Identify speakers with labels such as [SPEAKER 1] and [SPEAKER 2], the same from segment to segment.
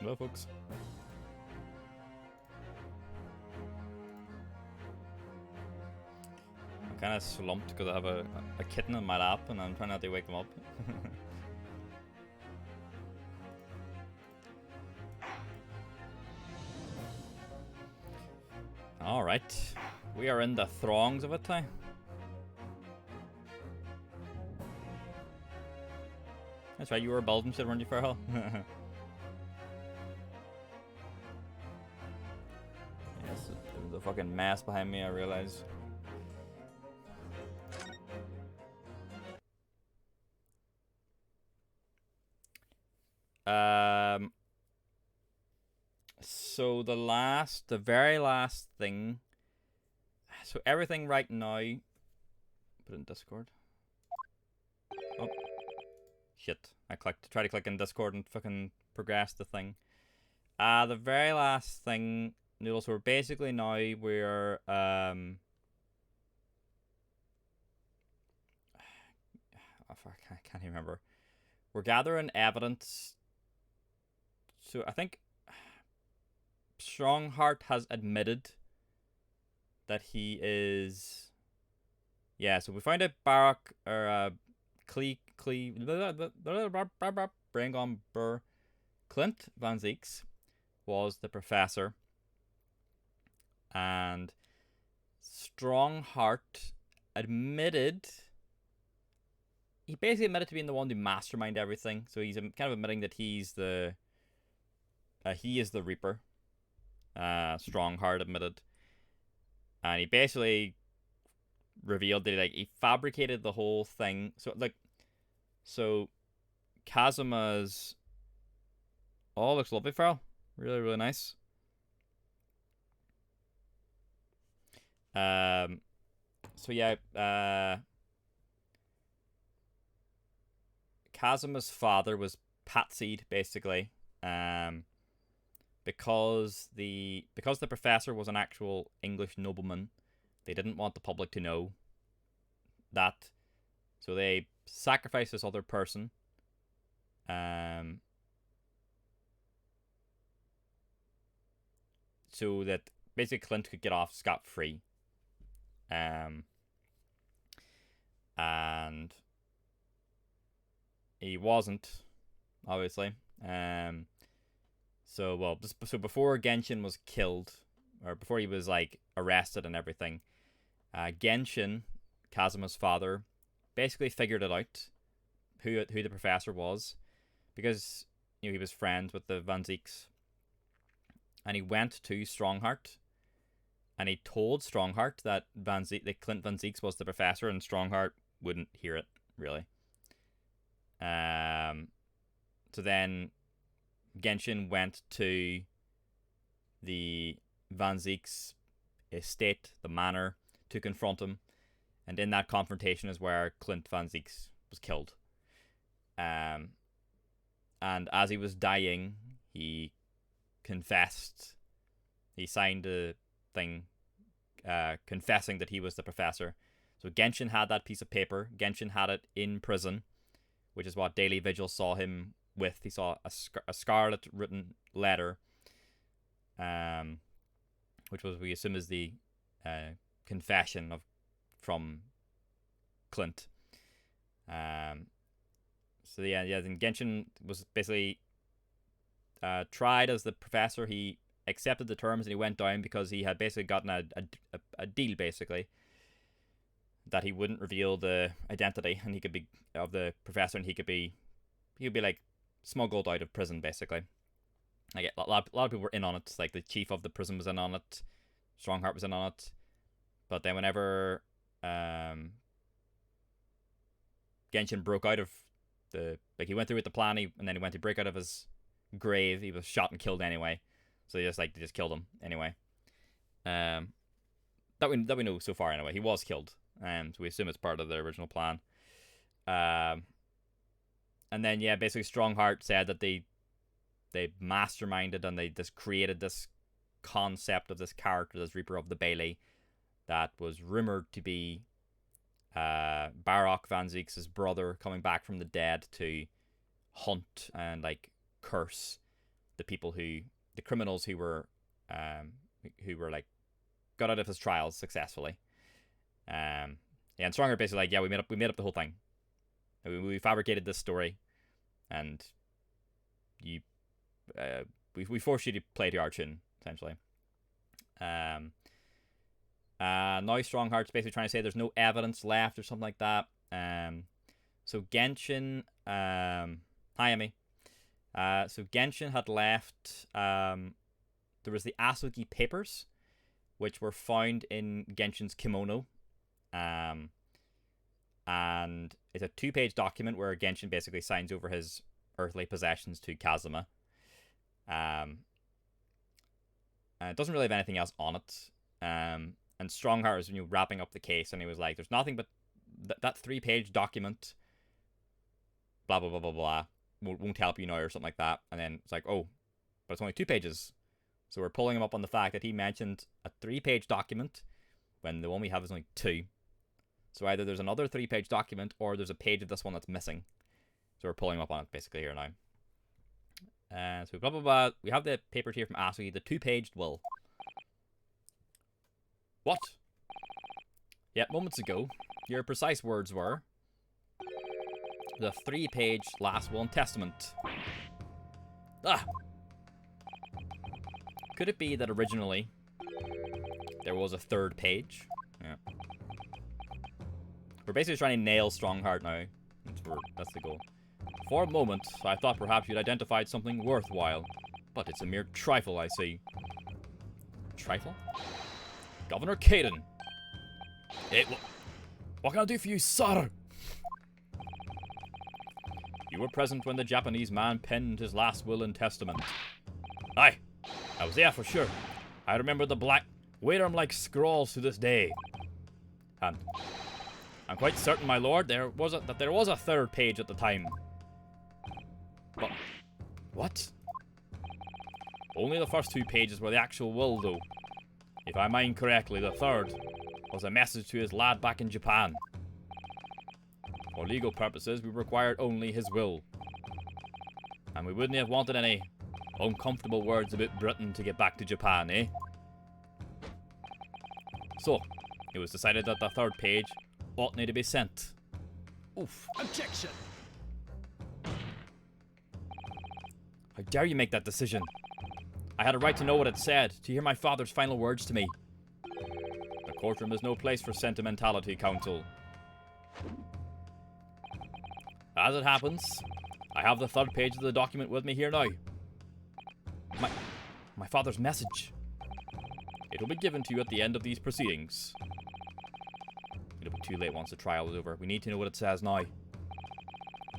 [SPEAKER 1] Well, folks. I'm kind of slumped because I have a kitten in my lap and I'm trying not to wake them up. Alright. We are in the throngs of it now. That's right, you were a Belgian shit, weren't you, Farrell? Yes, the fucking mess behind me, I realize. Um, so the very last thing. So everything right now. Put it in Discord. Oh, shit! I tried to click in Discord and fucking progress the thing. The very last thing, Noodles. So we're basically now oh, fuck, I can't even remember. We're gathering evidence. So I think Strongheart has admitted that he is. Yeah, so we found out Barak or Brain Gone Burr Clint Van Zieks was the professor, and Strongheart admitted. He basically admitted to being the one to mastermind everything. So he's kind of admitting that he is the Reaper. Strongheart admitted, and he basically revealed that he fabricated the whole thing. So Kazuma's. Oh, looks lovely, Farrell. Really, really nice. So yeah, Kazuma's father was patsied basically, because the professor was an actual English nobleman. They didn't want the public to know that, so they sacrificed this other person. So that basically Clint could get off scot free. And he wasn't, obviously. So before Genshin was killed, or before he was like arrested and everything, Genshin, Kazuma's father, basically figured it out who the professor was, because he was friends with the Van Zieks, and he went to Strongheart, and he told Strongheart that Clint Van Zieks was the professor, and Strongheart wouldn't hear it really. So then Genshin went to the Van Zieks estate, the manor, to confront him, and in that confrontation is where Clint Van Zieks was killed. And as he was dying, he confessed. He signed a thing confessing that he was the professor. So Genshin had that piece of paper. Genshin had it in prison, which is what Daily Vigil saw him with. He saw a scarlet written letter, which was, we assume, is the confession from Clint. So yeah. Then Genshin was basically tried as the professor. He accepted the terms and he went down because he had basically gotten a deal, basically, that he wouldn't reveal the identity, and he could be of the professor, and he could be like smuggled out of prison, basically. Like a lot of people were in on it. Like the chief of the prison was in on it. Strongheart was in on it. But then whenever Genshin broke out of he went through with the plan, and then he went to break out of his grave, he was shot and killed anyway. So they just killed him anyway. That we know so far anyway. He was killed. So we assume it's part of the original plan. And then yeah, basically Strongheart said that they masterminded, and they just created this concept of this character, this Reaper of the Bailey, that was rumored to be Barak Van Zieks' brother coming back from the dead to hunt and like curse the people the criminals who were like got out of his trials successfully. Yeah, and Strongheart basically like, yeah, we made up the whole thing. We fabricated this story, and we forced you to play to our tune, essentially. Now Strongheart's basically trying to say there's no evidence left or something like that. So Genshin, hi Emmy. So Genshin had left. There was the Asogi papers, which were found in Genshin's kimono. And it's a 2-page document where Genshin basically signs over his earthly possessions to Kazuma. And it doesn't really have anything else on it. And Strongheart was wrapping up the case, and he was like, "There's nothing but that 3-page document. Blah blah blah blah blah. Won't help you now," or something like that. And then it's like, "Oh, but it's only 2 pages." So we're pulling him up on the fact that he mentioned a 3-page document when the one we have is only 2. So either there's another 3-page document or there's a page of this one that's missing. So we're pulling him up on it basically here now. So blah blah blah. We have the papers here from Asogi, the 2-paged will. What? Yet moments ago, your precise words were the 3-page last will and testament. Ah! Could it be that originally there was a 3rd page? Yeah. We're basically trying to nail Strongheart now. That's the goal. For a moment, I thought perhaps you'd identified something worthwhile, but it's a mere trifle, I see. Trifle? Governor Kaidan! Hey, what can I do for you, sir? You were present when the Japanese man penned his last will and testament. Aye, I was there for sure. I remember the black, worm-like scrawls to this day. And I'm quite certain, my lord, that there was a 3rd page at the time. But what? Only the first 2 pages were the actual will, though. If I mind correctly, the 3rd was a message to his lad back in Japan. For legal purposes, we required only his will. And we wouldn't have wanted any uncomfortable words about Britain to get back to Japan, eh? So, it was decided that the 3rd page oughtn't to be sent. Oof.
[SPEAKER 2] Objection!
[SPEAKER 1] How dare you make that decision? I had a right to know what it said, to hear my father's final words to me. The courtroom is no place for sentimentality, Counsel. As it happens, I have the 3rd page of the document with me here now. My father's message. It will be given to you at the end of these proceedings. It'll be too late once the trial is over. We need to know what it says now.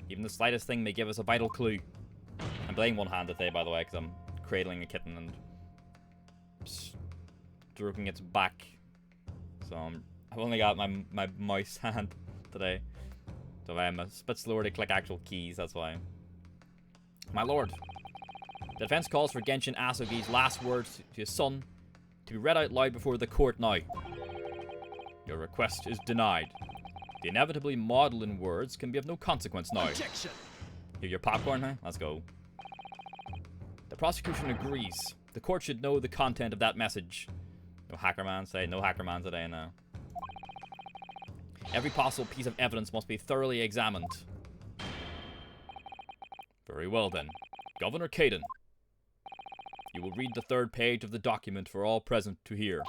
[SPEAKER 1] Even the slightest thing may give us a vital clue. I'm playing one-handed today, by the way, because I'm cradling a kitten and stroking its back. So I've only got my mouse hand today. So I'm a bit slower to click actual keys, that's why. My lord, the defense calls for Genshin Asogi's last words to his son to be read out loud before the court now. Your request is denied. The inevitably maudlin words can be of no consequence now.
[SPEAKER 2] Objection!
[SPEAKER 1] Here, your popcorn, huh? Let's go. The prosecution agrees. The court should know the content of that message. No hackerman today. No hackerman today now. Every possible piece of evidence must be thoroughly examined. Very well then. Governor Kaidan. You will read the 3rd page of the document for all present to hear.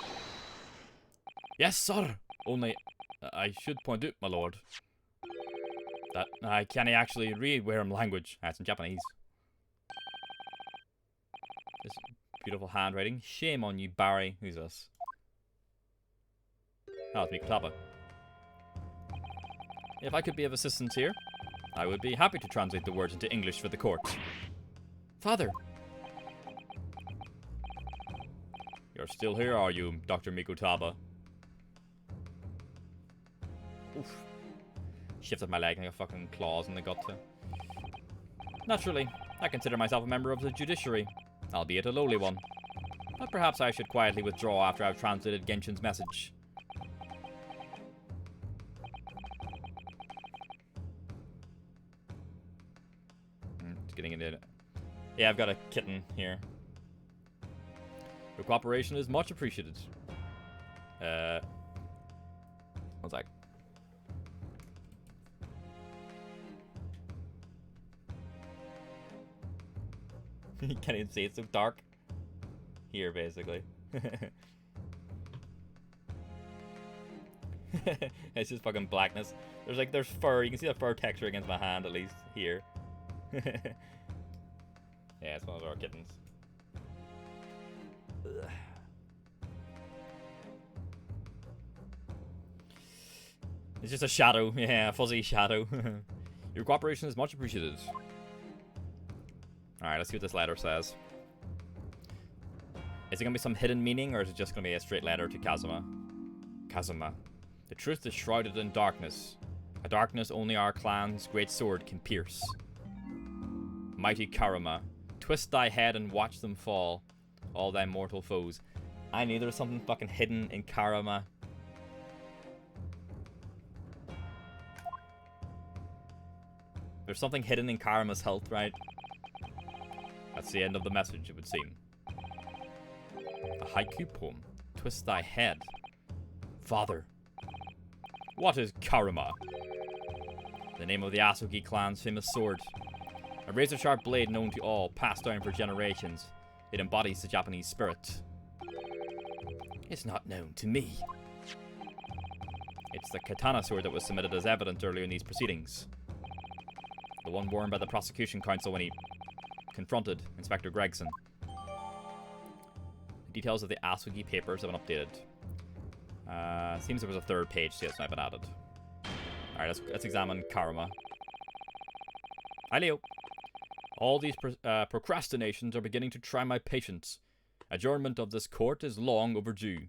[SPEAKER 1] Yes, sir. Only, I should point out, my lord, that I can't actually read Worm language. That's in Japanese. This beautiful handwriting. Shame on you, Barry. Who's this? Oh, it's me, Klappa. If I could be of assistance here, I would be happy to translate the words into English for the court. Father! You're still here, are you, Dr. Mikutaba? Oof. Shifted my leg like a fucking claws in the gut too. Naturally, I consider myself a member of the judiciary, albeit a lowly one. But perhaps I should quietly withdraw after I've translated Genshin's message. Just getting into Yeah, I've got a kitten here. Your cooperation is much appreciated. One sec. You can't even see, it's so dark. Here, basically. It's just fucking blackness. There's fur. You can see the fur texture against my hand, at least here. Yeah, it's one of our kittens. Ugh. It's just a shadow. Yeah, a fuzzy shadow. Your cooperation is much appreciated. Alright, let's see what this letter says. Is it gonna be some hidden meaning, or is it just gonna be a straight letter to Kazuma? Kazuma. The truth is shrouded in darkness. A darkness only our clan's great sword can pierce. Mighty Karuma. Twist thy head and watch them fall, all thy mortal foes. I knew there was something fucking hidden in Karuma. There's something hidden in Karuma's health, right? That's the end of the message, it would seem. A haiku poem. Twist thy head. Father. What is Karuma? The name of the Asugi clan's famous sword. A razor-sharp blade known to all, passed down for generations. It embodies the Japanese spirit. It's not known to me. It's the katana sword that was submitted as evidence earlier in these proceedings. The one worn by the prosecution counsel when he confronted Inspector Gregson. The details of the Asugi papers have been updated. Seems there was a third page to it, so I've been added. Alright, let's examine Karuma. Hi, Leo. All these procrastinations are beginning to try my patience. Adjournment of this court is long overdue.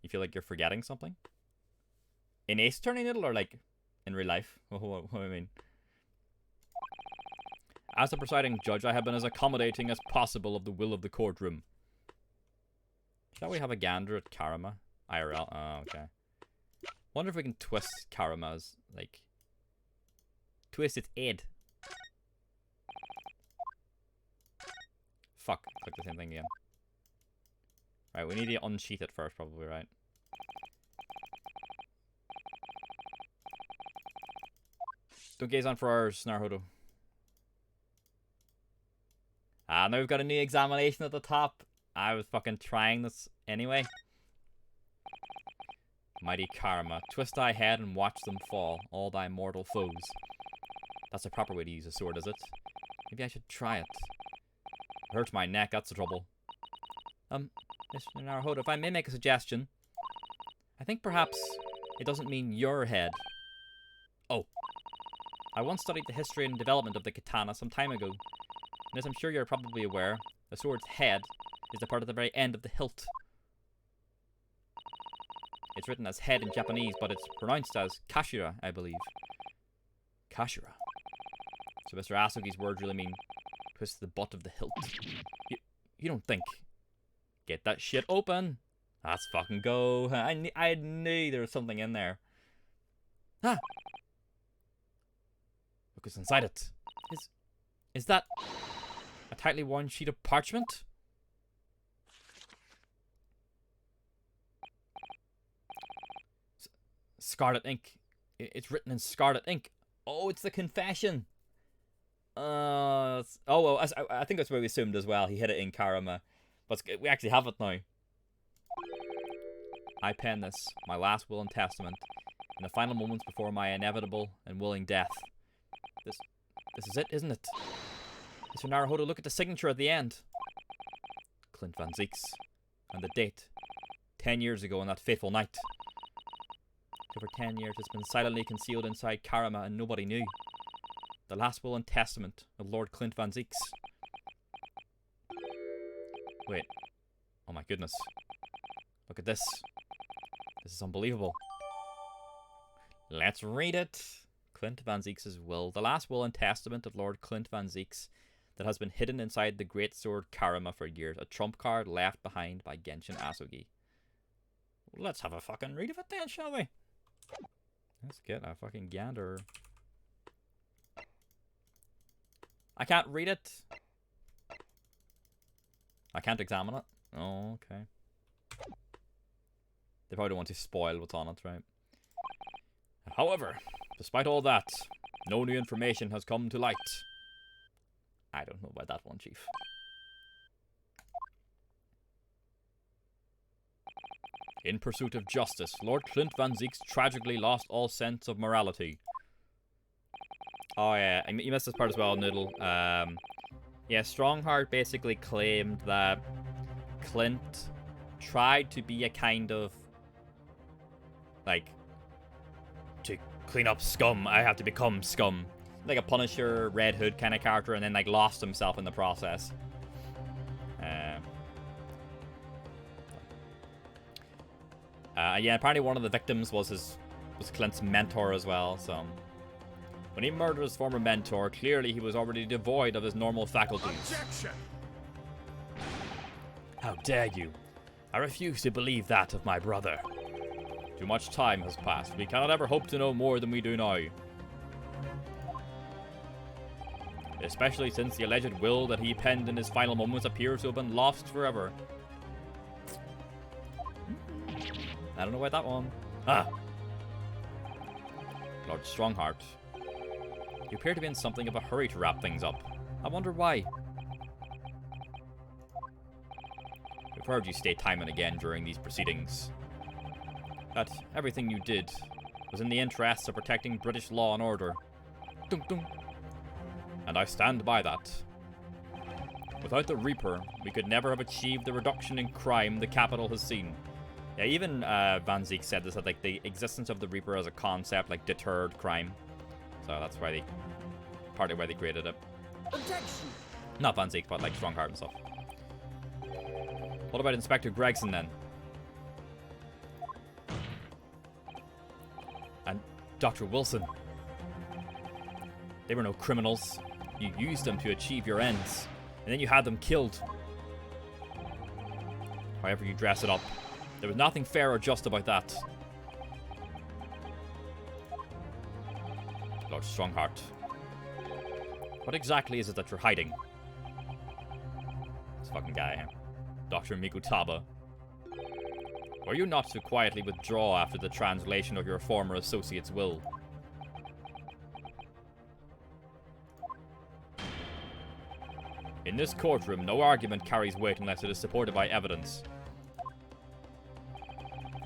[SPEAKER 1] You feel like you're forgetting something? In Ace Attorney Noodle, or like in real life? What do I mean? As the presiding judge, I have been as accommodating as possible of the will of the courtroom. Shall we have a gander at Karuma? IRL? Oh, okay. Wonder if we can twist Karuma's, like... Twist its head. Fuck, click the same thing again. Right, we need to unsheath it first, probably, right? Don't gaze on for hours, Naruhodo. Ah, now we've got a new examination at the top. I was fucking trying this anyway. Mighty Karuma, twist thy head and watch them fall, all thy mortal foes. That's the proper way to use a sword, is it? Maybe I should try it. It hurts my neck, that's the trouble. Mr. Naruhodo, if I may make a suggestion. I think perhaps it doesn't mean your head. Oh. I once studied the history and development of the katana some time ago. And as I'm sure you're probably aware, the sword's head is the part at the very end of the hilt. It's written as head in Japanese, but it's pronounced as kashira, I believe. Kashira. So Mr. Asugi's words really mean twist the butt of the hilt. You don't think. Get that shit open. Let's fucking go. I knew there was something in there. Ah! Look what's inside it. Is that a tightly worn sheet of parchment? Scarlet ink. It's written in scarlet ink. Oh, it's the confession. Oh well, I think that's what we assumed as well. He hid it in Karuma, but we actually have it now. I pen this, my last will and testament, in the final moments before my inevitable and willing death. This is it, isn't it? Mr. Naruhodo, look at the signature at the end. Clint Van Zieks. And the date. 10 years ago on that fateful night. For 10 years it's been silently concealed inside Karuma and nobody knew. The last will and testament of Lord Clint Van Zieks. Wait. Oh my goodness. Look at this. This is unbelievable. Let's read it. Clint Van Zieks' will. The last will and testament of Lord Clint Van Zieks that has been hidden inside the great sword Karuma for years. A trump card left behind by Genshin Asugi. Let's have a fucking read of it then, shall we? Let's get a fucking gander. I can't read it. I can't examine it? Oh, okay. They probably don't want to spoil what's on it, right? However, despite all that, no new information has come to light. I don't know about that one, Chief. In pursuit of justice, Lord Clint Van Zieks tragically lost all sense of morality. Oh yeah, you missed this part as well, Noodle. Yeah, Strongheart basically claimed that Clint tried to be a kind of, like, to clean up scum, I have to become scum. Like a Punisher, Red Hood kind of character, and then like lost himself in the process. Yeah, apparently one of the victims was Clint's mentor as well, so... When he murdered his former mentor, clearly he was already devoid of his normal faculties. Objection! How dare you? I refuse to believe that of my brother. Too much time has passed. We cannot ever hope to know more than we do now. Especially since the alleged will that he penned in his final moments appears to have been lost forever. I don't know about that one. Ah! Lord Strongheart. You appear to be in something of a hurry to wrap things up. I wonder why. We've heard you state time and again during these proceedings that everything you did was in the interests of protecting British law and order. Dun dun. And I stand by that. Without the Reaper, we could never have achieved the reduction in crime the capital has seen. Yeah, even Van Zieks said this, that like the existence of the Reaper as a concept like deterred crime. So that's why they, partly why they created it. Objection. Not Van Zieks, but like Strongheart and stuff. What about Inspector Gregson then? And Dr. Wilson? They were no criminals. You used them to achieve your ends, and then you had them killed. However you dress it up, there was nothing fair or just about that. Lord Strongheart, what exactly is it that you're hiding? This fucking guy here. Dr. Mikutaba. Were you not to quietly withdraw after the translation of your former associate's will? In this courtroom, no argument carries weight unless it is supported by evidence.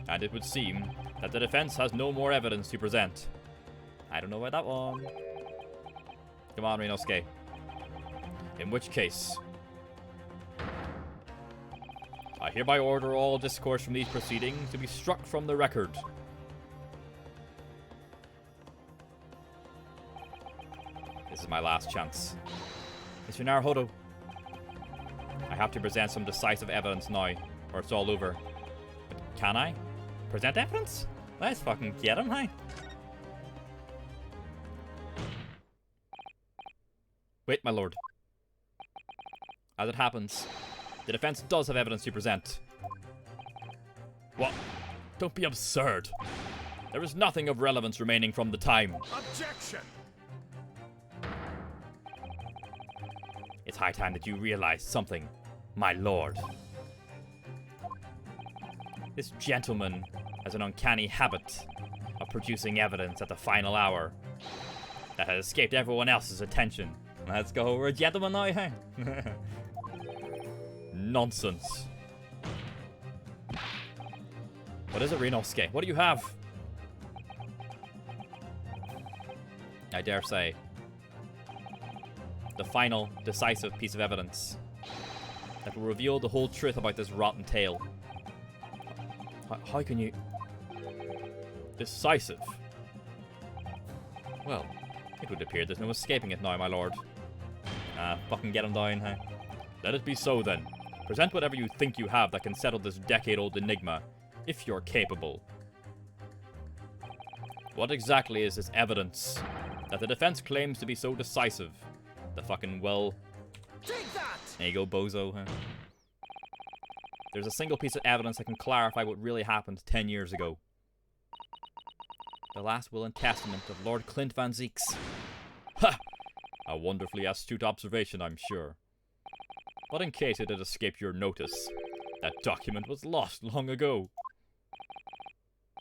[SPEAKER 1] And it would seem that the defense has no more evidence to present. I don't know about that one. Come on, Renosuke. In which case, I hereby order all discourse from these proceedings to be struck from the record. This is my last chance. Mr. Naruhodo, I have to present some decisive evidence now, or it's all over. But can I? Present evidence? Let's fucking get him, hey? Wait, my lord. As it happens, the defense does have evidence to present. What? Don't be absurd. There is nothing of relevance remaining from the time. Objection! It's high time that you realize something, my lord. This gentleman has an uncanny habit of producing evidence at the final hour that has escaped everyone else's attention. Let's go over a gentleman now, hey? Nonsense. What is it, Renosuke? What do you have? I dare say, the final, decisive piece of evidence that will reveal the whole truth about this rotten tale. How can you... Decisive? Well, it would appear there's no escaping it now, my lord. Fucking get him down, hey? Let it be so, then. Present whatever you think you have that can settle this decade-old enigma, if you're capable. What exactly is this evidence that the defense claims to be so decisive? The fucking well... Take that! There you go, bozo, huh? There's a single piece of evidence that can clarify what really happened 10 years ago. The last will and testament of Lord Clint Van Zieks. Ha! A wonderfully astute observation, I'm sure. But in case it had escaped your notice, that document was lost long ago.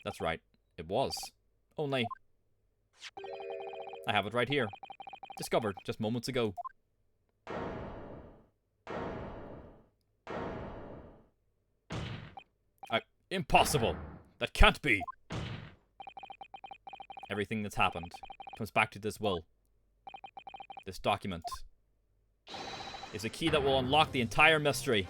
[SPEAKER 1] That's right, it was. Only, I have it right here. Discovered just moments ago. Impossible! That can't be! Everything that's happened comes back to this will. This document is a key that will unlock the entire mystery.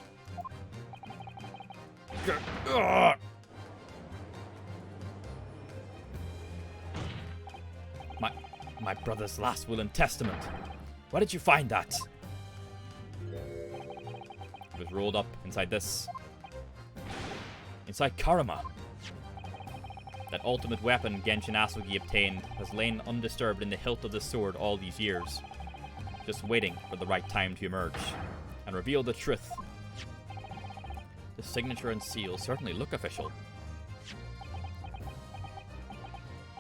[SPEAKER 1] My brother's last will and testament. Where did you find that? It was rolled up inside this. Inside Karama. That ultimate weapon Genshin Asugi obtained has lain undisturbed in the hilt of the sword all these years, just waiting for the right time to emerge and reveal the truth. The signature and seal certainly look official.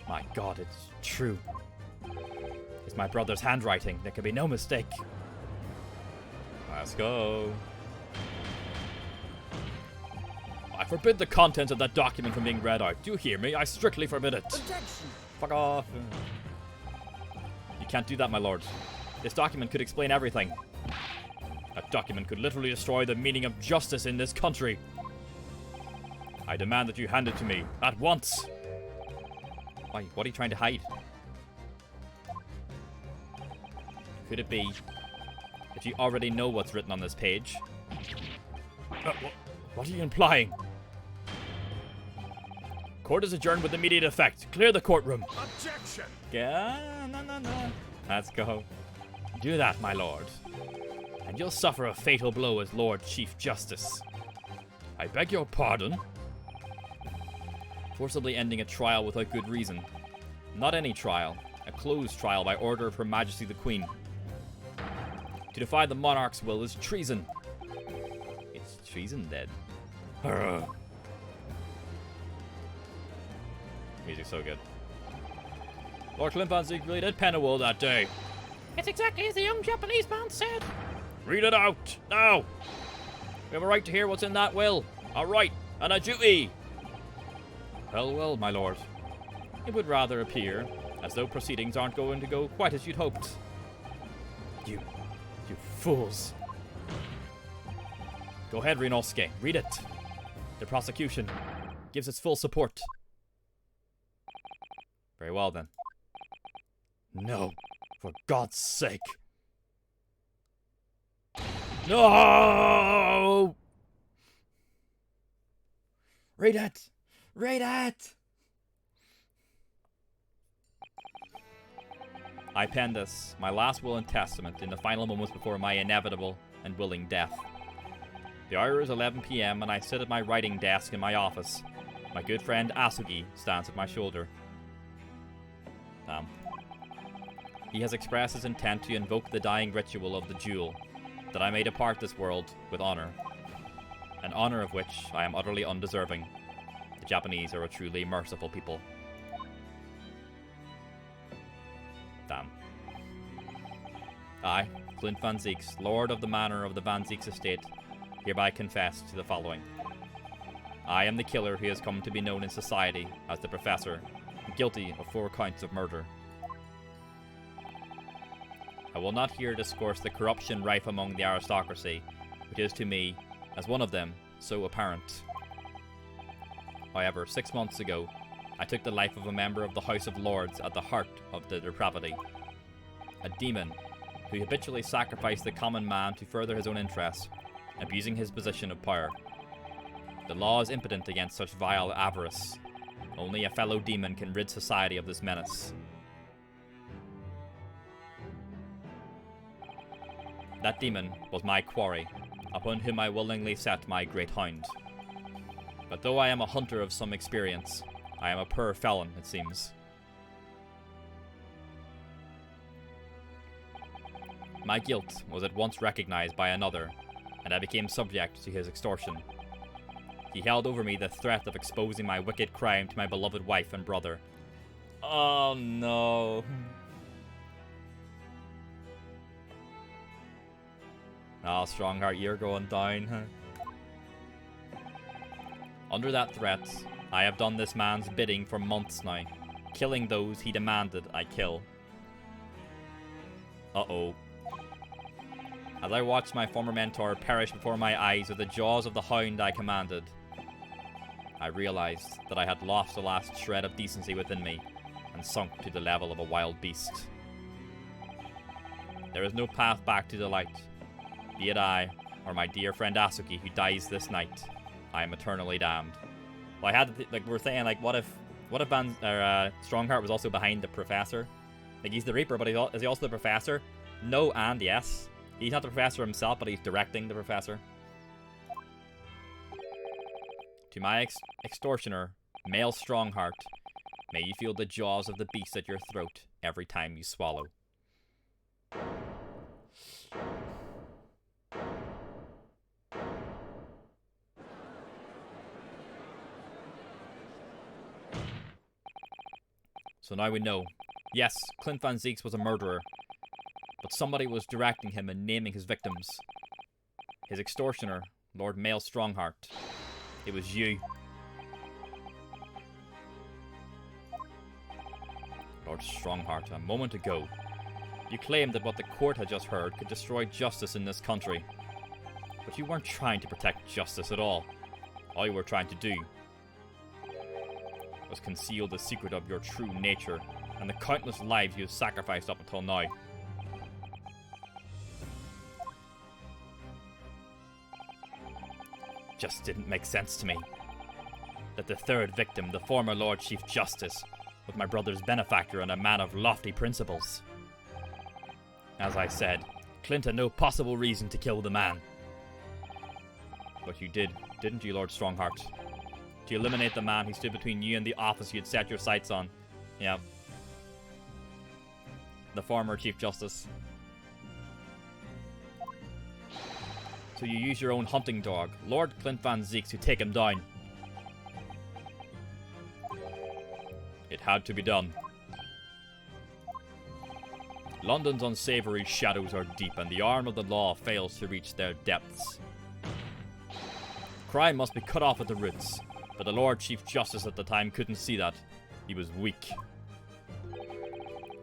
[SPEAKER 1] My god, it's true. It's my brother's handwriting. There can be no mistake. Let's go. I forbid the contents of that document from being read out. Do you hear me? I strictly forbid it.
[SPEAKER 2] Objection.
[SPEAKER 1] Fuck off. You can't do that, my lord. This document could explain everything. That document could literally destroy the meaning of justice in this country. I demand that you hand it to me at once. Why? What are you trying to hide? Could it be that you already know what's written on this page? What are you implying? Court is adjourned with immediate effect. Clear the courtroom.
[SPEAKER 2] Objection.
[SPEAKER 1] Yeah, no. Let's go. Do that, my lord. And you'll suffer a fatal blow as Lord Chief Justice. I beg your pardon? Forcibly ending a trial without good reason. Not any trial. A closed trial by order of Her Majesty the Queen. To defy the monarch's will is treason. It's treason, then. Music's so good. Lord Clint Van Ziek really did pen a will that day. It's exactly as the young Japanese man said. Read it out, now! We have a right to hear what's in that will. A right and a duty. Well, my lord. It would rather appear as though proceedings aren't going to go quite as you'd hoped. You fools. Go ahead, Ryunosuke. Read it. The prosecution gives its full support. Very well, then. No. For God's sake. No! Read it! Read it! I penned this, my last will and testament, in the final moments before my inevitable and willing death. The hour is 11 p.m. and I sit at my writing desk in my office. My good friend Asugi stands at my shoulder. He has expressed his intent to invoke the dying ritual of the jewel, that I may depart this world with honor. An honor of which I am utterly undeserving. The Japanese are a truly merciful people. Damn. I, Clint Van Zieks, Lord of the Manor of the Van Zieks Estate, hereby confess to the following. I am the killer who has come to be known in society as the Professor, guilty of 4 counts of murder. I will not here discourse the corruption rife among the aristocracy, which is to me, as one of them, so apparent. However, 6 months ago, I took the life of a member of the House of Lords at the heart of the depravity. A demon who habitually sacrificed the common man to further his own interests, abusing his position of power. The law is impotent against such vile avarice. Only a fellow demon can rid society of this menace. That demon was my quarry, upon whom I willingly set my great hound. But though I am a hunter of some experience, I am a poor felon, it seems. My guilt was at once recognized by another, and I became subject to his extortion. He held over me the threat of exposing my wicked crime to my beloved wife and brother. Oh no. Ah, Strongheart, you're going down, huh? Under that threat, I have done this man's bidding for months now, killing those he demanded I kill. Uh-oh. As I watched my former mentor perish before my eyes with the jaws of the hound I commanded, I realized that I had lost the last shred of decency within me and sunk to the level of a wild beast. There is no path back to the light. Be it I, or my dear friend Asuki, who dies this night, I am eternally damned. Well, I had to like, we're saying, like, what if Strongheart was also behind the Professor? Like, he's the Reaper, but is he also the Professor? No and yes. He's not the Professor himself, but he's directing the Professor. To my extortioner, male Strongheart, may you feel the jaws of the beast at your throat every time you swallow. So now we know. Yes, Clint Van Zieks was a murderer, but somebody was directing him and naming his victims. His extortioner, Lord Male Strongheart. It was you. Lord Strongheart, a moment ago, you claimed that what the court had just heard could destroy justice in this country. But you weren't trying to protect justice at all. All you were trying to do was conceal the secret of your true nature and the countless lives you have sacrificed up until now. Just didn't make sense to me that the third victim, the former Lord Chief Justice, was my brother's benefactor and a man of lofty principles. As I said, Clint had no possible reason to kill the man. But you did, didn't you, Lord Strongheart? To eliminate the man who stood between you and the office you had set your sights on. Yeah. The former Chief Justice. So you use your own hunting dog, Lord Clint Van Zieks, to take him down. It had to be done. London's unsavory shadows are deep, and the arm of the law fails to reach their depths. Crime must be cut off at the roots, but the Lord Chief Justice at the time couldn't see that. He was weak.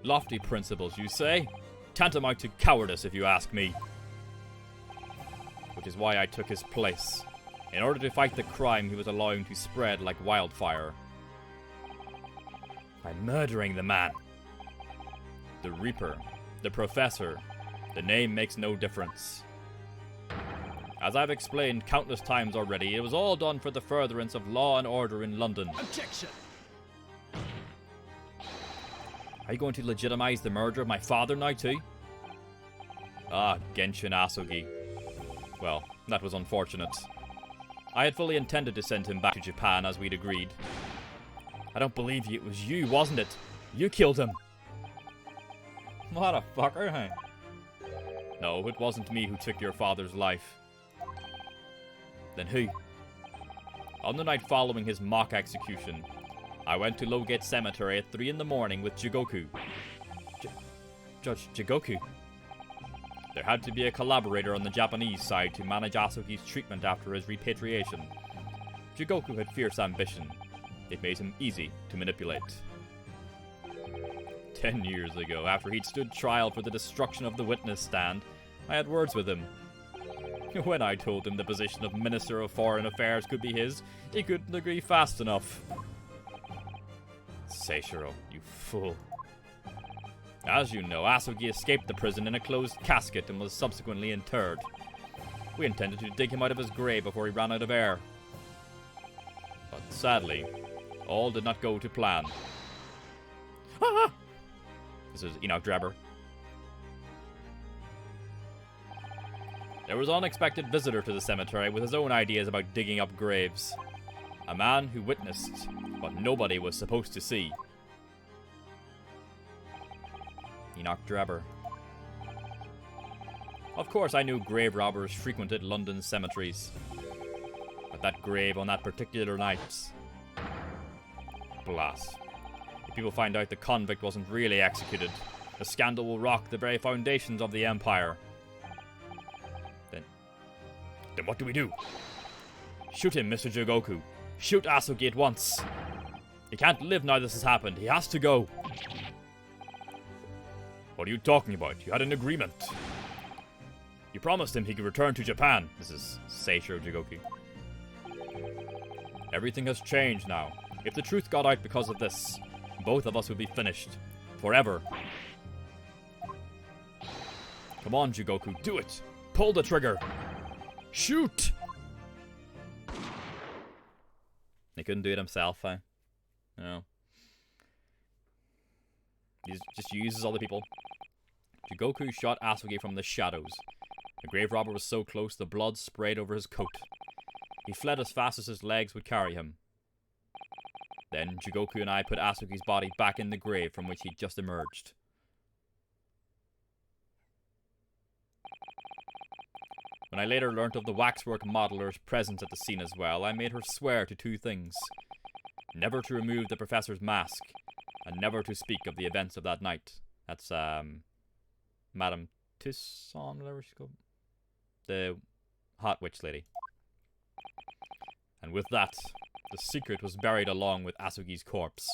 [SPEAKER 1] Lofty principles, you say? Tantamount to cowardice, if you ask me. Which is why I took his place, in order to fight the crime he was allowing to spread like wildfire. By murdering the man. The Reaper, the Professor, the name makes no difference. As I've explained countless times already, it was all done for the furtherance of law and order in London.
[SPEAKER 2] Objection!
[SPEAKER 1] Are you going to legitimize the murder of my father now too? Ah, Genshin Asugi. Well, that was unfortunate. I had fully intended to send him back to Japan as we'd agreed. I don't believe you. It was you, wasn't it? You killed him. What a fucker, huh? No, it wasn't me who took your father's life. Then who? On the night following his mock execution, I went to Lowgate Cemetery at 3 in the morning with Jigoku. Judge Jigoku? There had to be a collaborator on the Japanese side to manage Asuki's treatment after his repatriation. Jigoku had fierce ambition. It made him easy to manipulate. 10 years ago, after he'd stood trial for the destruction of the witness stand, I had words with him. When I told him the position of Minister of Foreign Affairs could be his, he couldn't agree fast enough. Seishiro, you fool. As you know, Asuki escaped the prison in a closed casket and was subsequently interred. We intended to dig him out of his grave before he ran out of air. But sadly, all did not go to plan. Ah! This is Enoch Drebber. There was an unexpected visitor to the cemetery with his own ideas about digging up graves. A man who witnessed what nobody was supposed to see. Enoch Drebber. Of course I knew grave robbers frequented London's cemeteries. But that grave on that particular night... Blast. If people find out the convict wasn't really executed, the scandal will rock the very foundations of the Empire. Then Then what do we do? Shoot him, Mr. Jigoku. Shoot Asugi at once. He can't live now this has happened. He has to go. What are you talking about? You had an agreement. You promised him he could return to Japan. This is Seishiro Jigoku. Everything has changed now. If the truth got out because of this, both of us would be finished. Forever. Come on, Jigoku, do it! Pull the trigger! Shoot! He couldn't do it himself, No. He just uses other people. Jigoku shot Asugi from the shadows. The grave robber was so close, the blood sprayed over his coat. He fled as fast as his legs would carry him. Then, Jigoku and I put Asugi's body back in the grave from which he'd just emerged. When I later learnt of the waxwork modeler's presence at the scene as well, I made her swear to 2 things. Never to remove the professor's mask, and never to speak of the events of that night. That's, Madame Tussaud, whatever she's called. The hot witch lady. And with that, the secret was buried along with Asugi's corpse.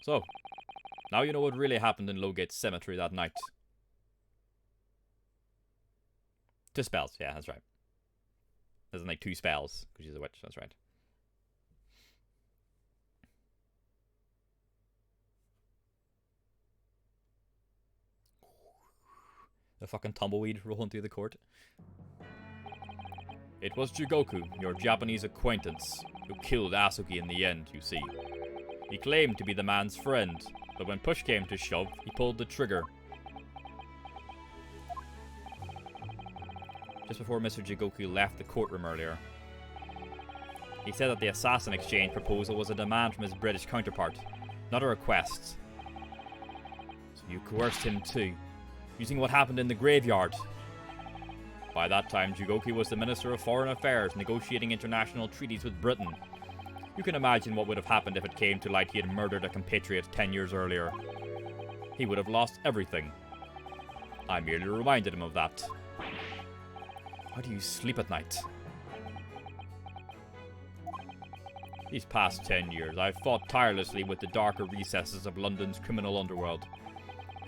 [SPEAKER 1] So, now you know what really happened in Lowgate Cemetery that night. 2 spells, yeah, that's right. There's like 2 spells, because she's a witch, that's right. The fucking tumbleweed rolling through the court. It was Jigoku, your Japanese acquaintance, who killed Asugi in the end, you see. He claimed to be the man's friend, but when push came to shove, he pulled the trigger. Just before Mr. Jigoku left the courtroom earlier, he said that the assassin exchange proposal was a demand from his British counterpart, not a request. So you coerced him too, using what happened in the graveyard. By that time, Jigoku was the Minister of Foreign Affairs, negotiating international treaties with Britain. You can imagine what would have happened if it came to light he had murdered a compatriot 10 years earlier. He would have lost everything. I merely reminded him of that. How do you sleep at night? These past 10 years, I've fought tirelessly with the darker recesses of London's criminal underworld.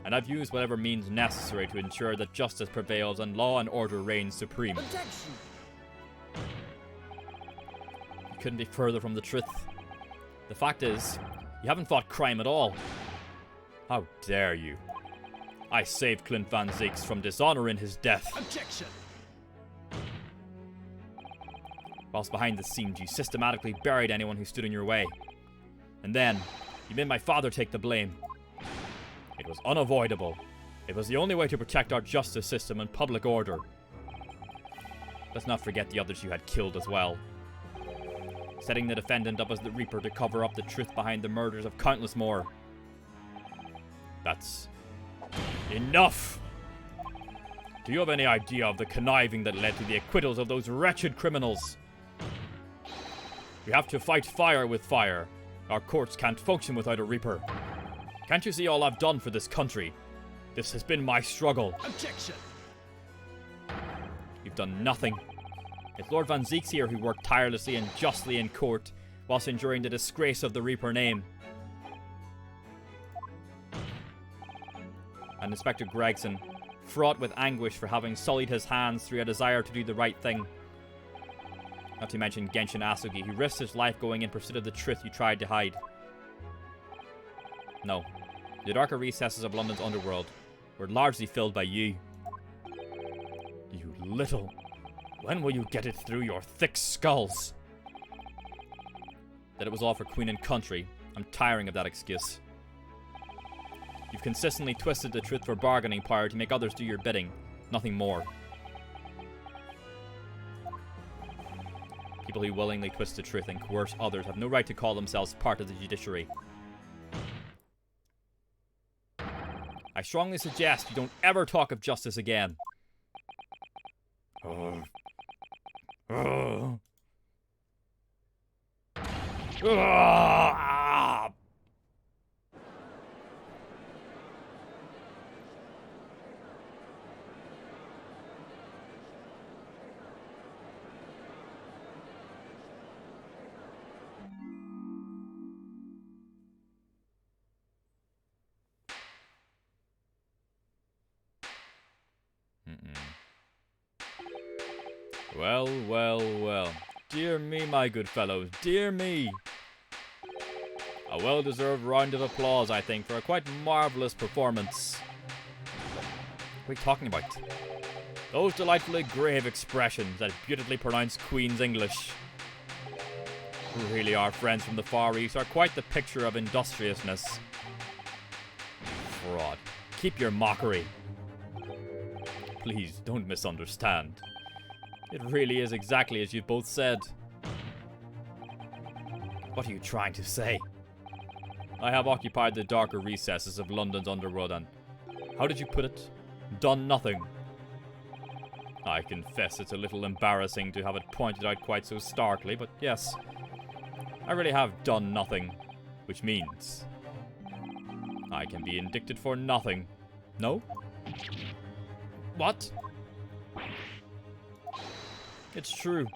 [SPEAKER 1] And I've used whatever means necessary to ensure that justice prevails and law and order reigns supreme.
[SPEAKER 2] Objection!
[SPEAKER 1] You couldn't be further from the truth. The fact is, you haven't fought crime at all. How dare you? I saved Clint Van Zyx from dishonor in his death.
[SPEAKER 2] Objection!
[SPEAKER 1] Whilst behind the scenes, you systematically buried anyone who stood in your way. And then, you made my father take the blame. It was unavoidable. It was the only way to protect our justice system and public order. Let's not forget the others you had killed as well. Setting the defendant up as the Reaper to cover up the truth behind the murders of countless more. That's enough! Do you have any idea of the conniving that led to the acquittals of those wretched criminals? We have to fight fire with fire. Our courts can't function without a Reaper. Can't you see all I've done for this country? This has been my struggle.
[SPEAKER 2] Objection!
[SPEAKER 1] You've done nothing. It's Lord Van Zyx here who worked tirelessly and justly in court, whilst enduring the disgrace of the Reaper name. And Inspector Gregson, fraught with anguish for having sullied his hands through a desire to do the right thing. Not to mention Genshin Asugi, who risked his life going in pursuit of the truth you tried to hide. No, the darker recesses of London's underworld were largely filled by you. You little... When will you get it through your thick skulls? That it was all for Queen and Country. I'm tiring of that excuse. You've consistently twisted the truth for bargaining power to make others do your bidding. Nothing more. People who willingly twist the truth and coerce others have no right to call themselves part of the judiciary. I strongly suggest you don't ever talk of justice again. Well, well, well. Dear me, my good fellows, dear me. A well-deserved round of applause, I think, for a quite marvellous performance. What are you talking about? Those delightfully grave expressions, that beautifully pronounced Queen's English. Really, our friends from the Far East are quite the picture of industriousness. Fraud. Keep your mockery. Please, don't misunderstand. It really is exactly as you've both said. What are you trying to say? I have occupied the darker recesses of London's underworld and, how did you put it? Done nothing. I confess it's a little embarrassing to have it pointed out quite so starkly, but yes, I really have done nothing, which means I can be indicted for nothing. No? What? It's true.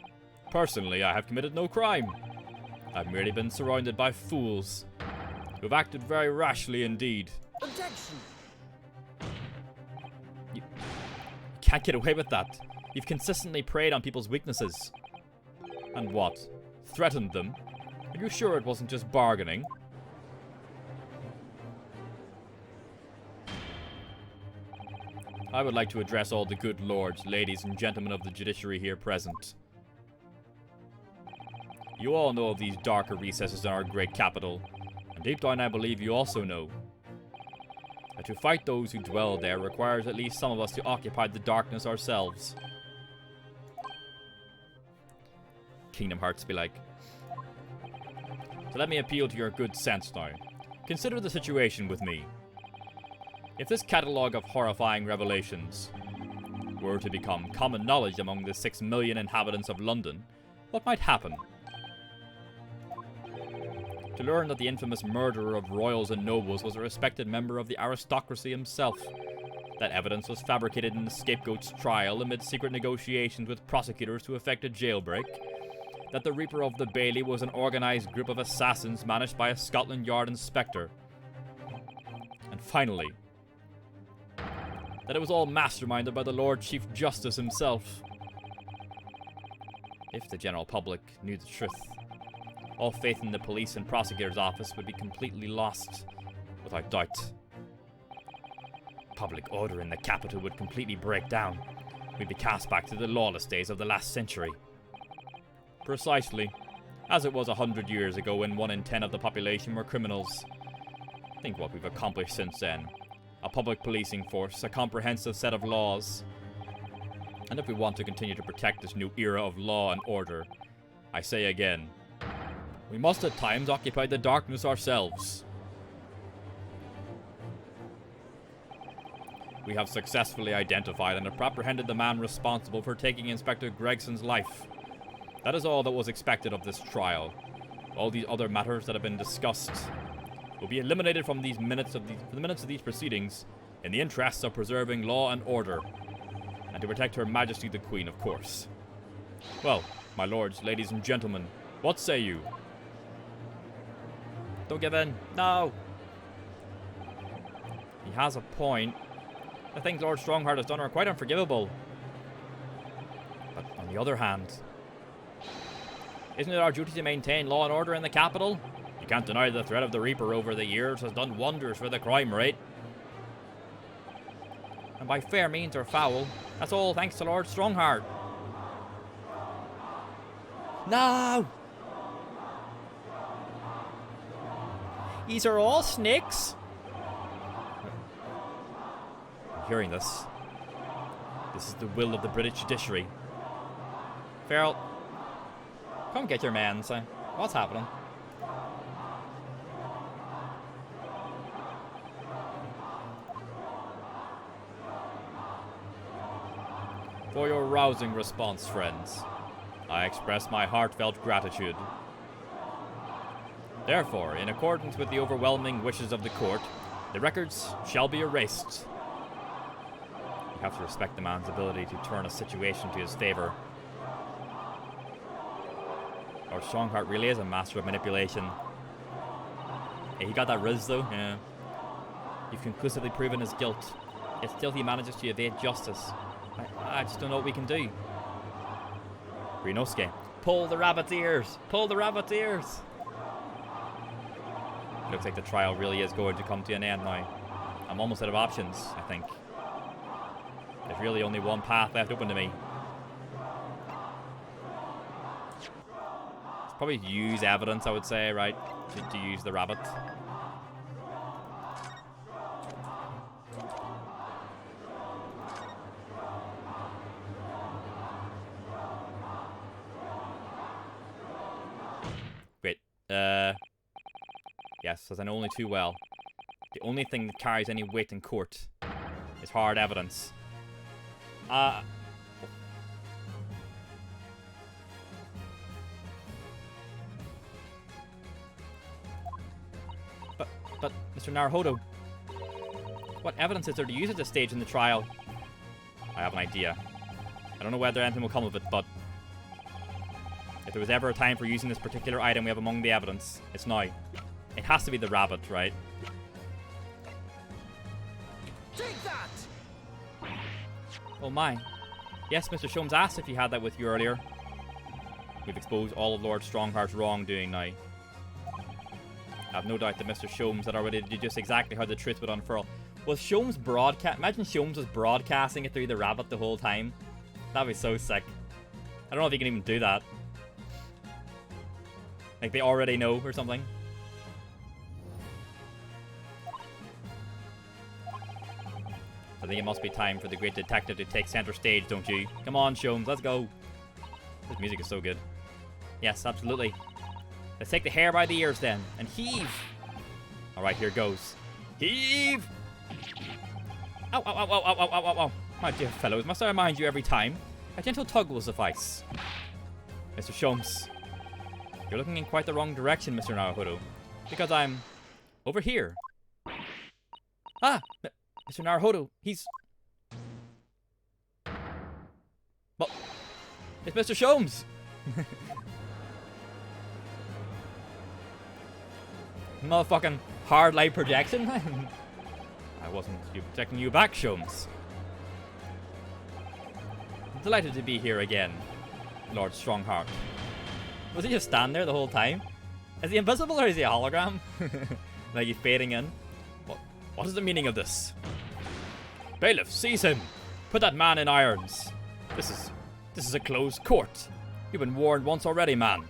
[SPEAKER 1] Personally, I have committed no crime. I've merely been surrounded by fools who've acted very rashly indeed.
[SPEAKER 2] Objection!
[SPEAKER 1] You can't get away with that. You've consistently preyed on people's weaknesses. And what? Threatened them? Are you sure it wasn't just bargaining? I would like to address all the good lords, ladies, and gentlemen of the judiciary here present. You all know of these darker recesses in our great capital, and deep down I believe you also know that to fight those who dwell there requires at least some of us to occupy the darkness ourselves. Kingdom Hearts be like. So let me appeal to your good sense now. Consider the situation with me. If this catalogue of horrifying revelations were to become common knowledge among the 6 million inhabitants of London, what might happen? To learn that the infamous murderer of royals and nobles was a respected member of the aristocracy himself. That evidence was fabricated in the scapegoat's trial amid secret negotiations with prosecutors to effect a jailbreak. That the Reaper of the Bailey was an organised group of assassins managed by a Scotland Yard inspector. And finally, that it was all masterminded by the Lord Chief Justice himself. If the general public knew the truth, all faith in the police and prosecutor's office would be completely lost, without doubt. Public order in the capital would completely break down. We'd be cast back to the lawless days of the last century. Precisely, as it was 100 years ago when 1 in 10 of the population were criminals. Think what we've accomplished since then. A public policing force, a comprehensive set of laws. And if we want to continue to protect this new era of law and order, I say again, we must at times occupy the darkness ourselves. We have successfully identified and apprehended the man responsible for taking Inspector Gregson's life. That is all that was expected of this trial. All these other matters that have been discussed will be eliminated from the minutes of these proceedings in the interests of preserving law and order, and to protect Her Majesty the Queen, of course. Well, my lords, ladies and gentlemen, what say you? Don't give in. No! He has a point. The things Lord Strongheart has done are quite unforgivable. But on the other hand, isn't it our duty to maintain law and order in the capital? You can't deny the threat of the Reaper over the years has done wonders for the crime rate. And by fair means or foul, that's all thanks to Lord Strongheart. No! These are all snakes. Hearing this is the will of the British judiciary. Farrell, come get your man, son. What's happening? For your rousing response, friends, I express my heartfelt gratitude. Therefore, in accordance with the overwhelming wishes of the court, the records shall be erased. You have to respect the man's ability to turn a situation to his favor. Lord Strongheart really is a master of manipulation. Yeah, he got that riz though. Yeah. You've conclusively proven his guilt, yet still he manages to evade justice. I just don't know what we can do. Ryunosuke, pull the rabbit's ears! Pull the rabbit's ears! Looks like the trial really is going to come to an end now. I'm almost out of options, I think. There's really only one path left open to me. It's probably use evidence, I would say, right? To use the rabbit. Wait, yes, as I know only too well. The only thing that carries any weight in court is hard evidence. But, Mr. Naruhodo, what evidence is there to use at this stage in the trial? I have an idea. I don't know whether anything will come of it, but if there was ever a time for using this particular item we have among the evidence, it's now. It has to be the rabbit, right?
[SPEAKER 2] Take that!
[SPEAKER 1] Oh my. Yes, Mr. Sholmes asked if you had that with you earlier. We've exposed all of Lord Strongheart's wrongdoing now. I have no doubt that Mr. Sholmes had already deduced exactly how the truth would unfurl. Was Sholmes imagine Sholmes was broadcasting it through the rabbit the whole time? That'd be so sick. I don't know if he can even do that. Like they already know or something. I think it must be time for the great detective to take center stage, don't you? Come on, Sholmes, let's go. This music is so good. Yes, absolutely. Let's take the hair by the ears then, and heave! Alright, here goes. Heave! Ow, ow, ow, ow, ow, ow, ow, ow. My dear fellows, must I remind you every time? A gentle tug will suffice. Mr. Sholmes, you're looking in quite the wrong direction, Mr. Naruhodo. Because I'm over here. Ah! Mr. Naruhodo, he's... Well, it's Mr. Sholmes! Motherfucking hard light projection? I wasn't protecting you back, Sholmes. I'm delighted to be here again, Lord Strongheart. Was he just stand there the whole time? Is he invisible or is he a hologram? Like he's fading in? What is the meaning of this? Bailiff, seize him! Put that man in irons. This is a closed court. You've been warned once already, man.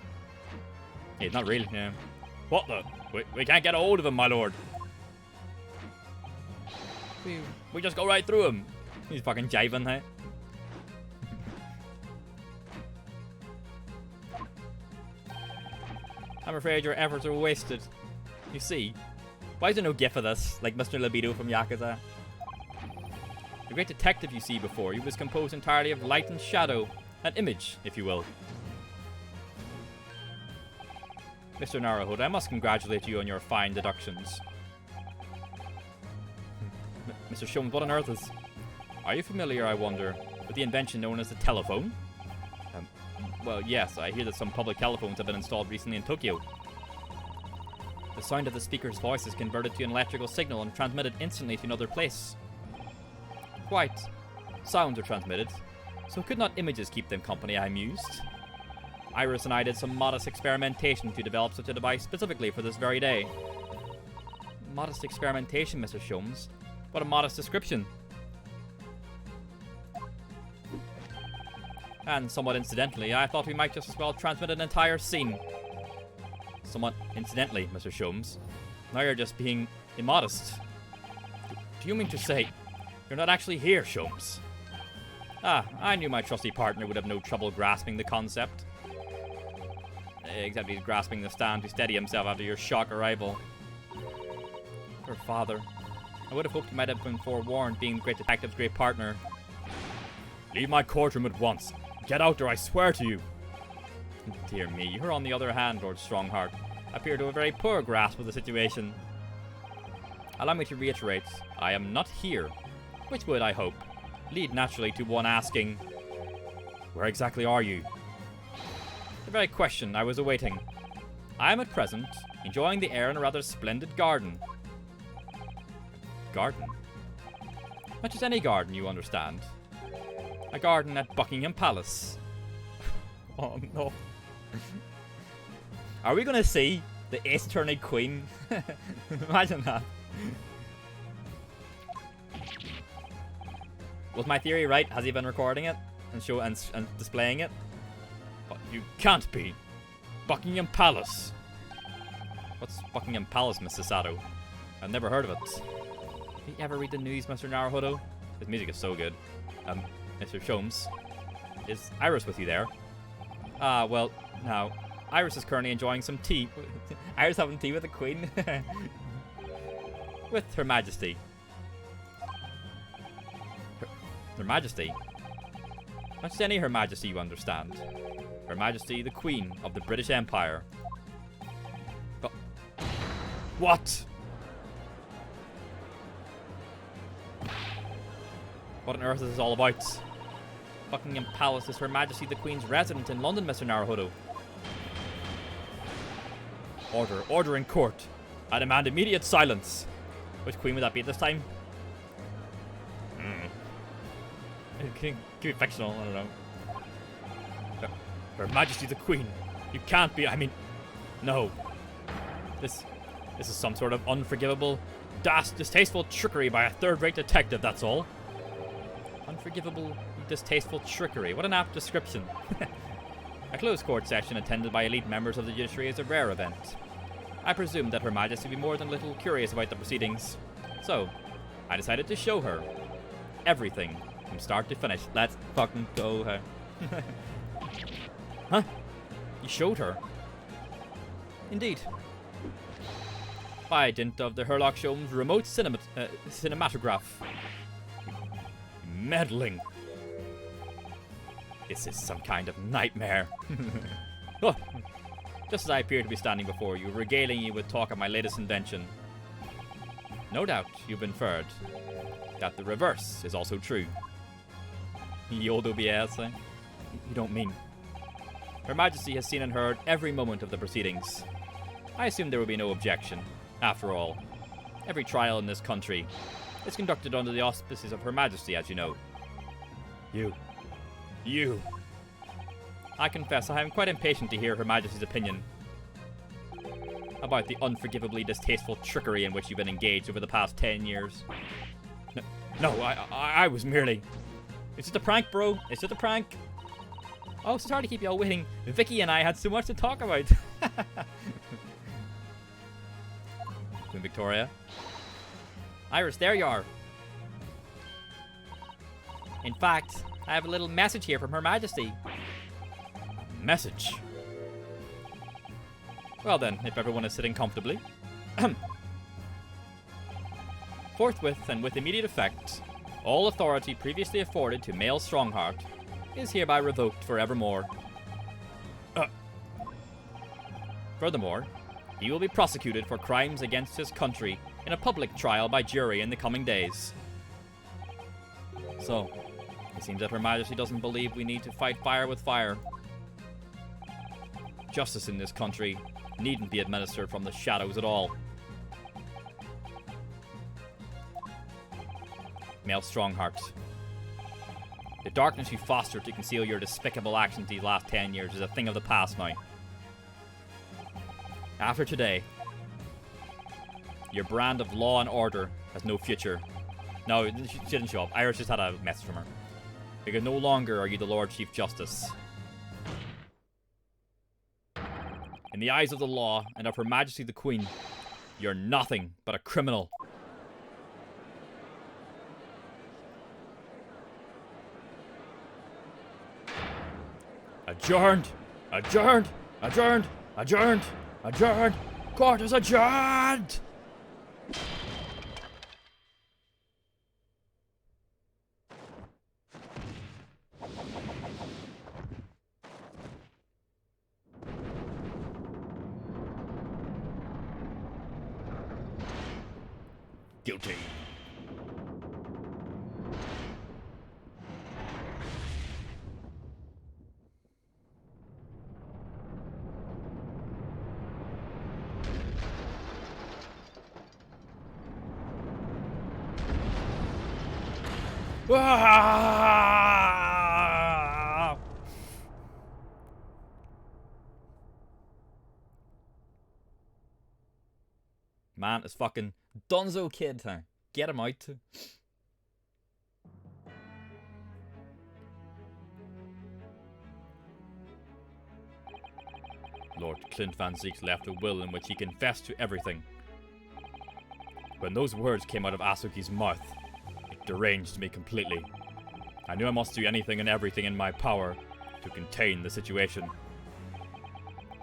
[SPEAKER 1] Hey, not really, yeah. What the? We can't get a hold of him, my lord. We just go right through him. He's fucking jiving, hey? I'm afraid your efforts are wasted. You see, why is there no gif of this, like Mr. Libido from Yakuza? The great detective you see before you was composed entirely of light and shadow, an image, if you will. Mr. Naruhodo, I must congratulate you on your fine deductions. Mr. Sholmes, what on earth is... Are you familiar, I wonder, with the invention known as the telephone? Well, yes, I hear that some public telephones have been installed recently in Tokyo. The sound of the speaker's voice is converted to an electrical signal and transmitted instantly to another place. Quite. Sounds are transmitted, so could not images keep them company, I mused. Iris and I did some modest experimentation to develop such a device specifically for this very day. Modest experimentation, Mr. Sholmes. What a modest description. And somewhat incidentally, I thought we might just as well transmit an entire scene. Somewhat incidentally, Mr. Sholmes. Now you're just being immodest. Do you mean to say you're not actually here, Sholmes? Ah, I knew my trusty partner would have no trouble grasping the concept. Except he's grasping the stand to steady himself after your shock arrival. Poor father. I would have hoped he might have been forewarned, being the great detective's great partner. Leave my courtroom at once. Get out or I swear to you. Dear me, you, on the other hand, Lord Strongheart, appear to have a very poor grasp of the situation. Allow me to reiterate, I am not here, which would, I hope, lead naturally to one asking, where exactly are you? The very question I was awaiting. I am at present enjoying the air in a rather splendid garden. Garden? Not just any garden, you understand. A garden at Buckingham Palace. Oh no. Are we gonna see the Ace Attorney Queen? Imagine that. Was my theory right? Has he been recording it and displaying it? But you can't be. Buckingham Palace. What's Buckingham Palace, Mr. Sato? I've never heard of it. Did you ever read the news, Mr. Naruhodo? His music is so good. Mr. Sholmes. Is Iris with you there? Well, now, Iris is currently enjoying some tea. Iris having tea with the Queen? With Her Majesty. Her Majesty? Not just any Her Majesty, you understand. Her Majesty, the Queen of the British Empire. Oh. What? What on earth is this all about? Buckingham Palace is Her Majesty the Queen's residence in London, Mr. Naruhodo. Order. Order in court. I demand immediate silence. Which Queen would that be at this time? Could be fictional, I don't know. Her Majesty the Queen. You can't be, I mean... No. This is some sort of unforgivable, distasteful trickery by a third-rate detective, that's all. Unforgivable, distasteful trickery. What an apt description. A closed court session attended by elite members of the judiciary is a rare event. I presumed that Her Majesty would be more than a little curious about the proceedings. So, I decided to show her everything from start to finish. Let's fucking go her. Huh? You showed her? Indeed. By dint of the Herlock Sholmes remote cinematograph. Meddling. This is some kind of nightmare. Oh, just as I appear to be standing before you, regaling you with talk of my latest invention. No doubt you've inferred that the reverse is also true. Yodo BS, eh? You don't mean. Her Majesty has seen and heard every moment of the proceedings. I assume there will be no objection. After all, every trial in this country is conducted under the auspices of Her Majesty, as you know. You. I confess I am quite impatient to hear Her Majesty's opinion about the unforgivably distasteful trickery in which you've been engaged over the past 10 years. No, I was merely... It's just a prank, bro. It's just a prank. Oh, sorry to keep you all waiting. Vicky and I had so much to talk about. Queen Victoria. Iris, there you are. In fact, I have a little message here from Her Majesty. A message? Well then, if everyone is sitting comfortably. Forthwith and with immediate effect, all authority previously afforded to Mael Strongheart is hereby revoked forevermore. Furthermore, he will be prosecuted for crimes against his country in a public trial by jury in the coming days. So, it seems that Her Majesty doesn't believe we need to fight fire with fire. Justice in this country needn't be administered from the shadows at all. Mael Strongheart. The darkness you fostered to conceal your despicable actions these last 10 years is a thing of the past now. After today, your brand of law and order has no future. No, she didn't show up. Iris just had a message from her. Because no longer are you the Lord Chief Justice. In the eyes of the law and of Her Majesty the Queen, you're nothing but a criminal. Adjourned! Adjourned! Adjourned! Adjourned! Adjourned! Court is adjourned! Guilty. Ah! Man, it's fucking Dunzo Kid, huh? Get him out. Lord Clint Van Zieks left a will in which he confessed to everything. When those words came out of Asuki's mouth, it deranged me completely. I knew I must do anything and everything in my power to contain the situation.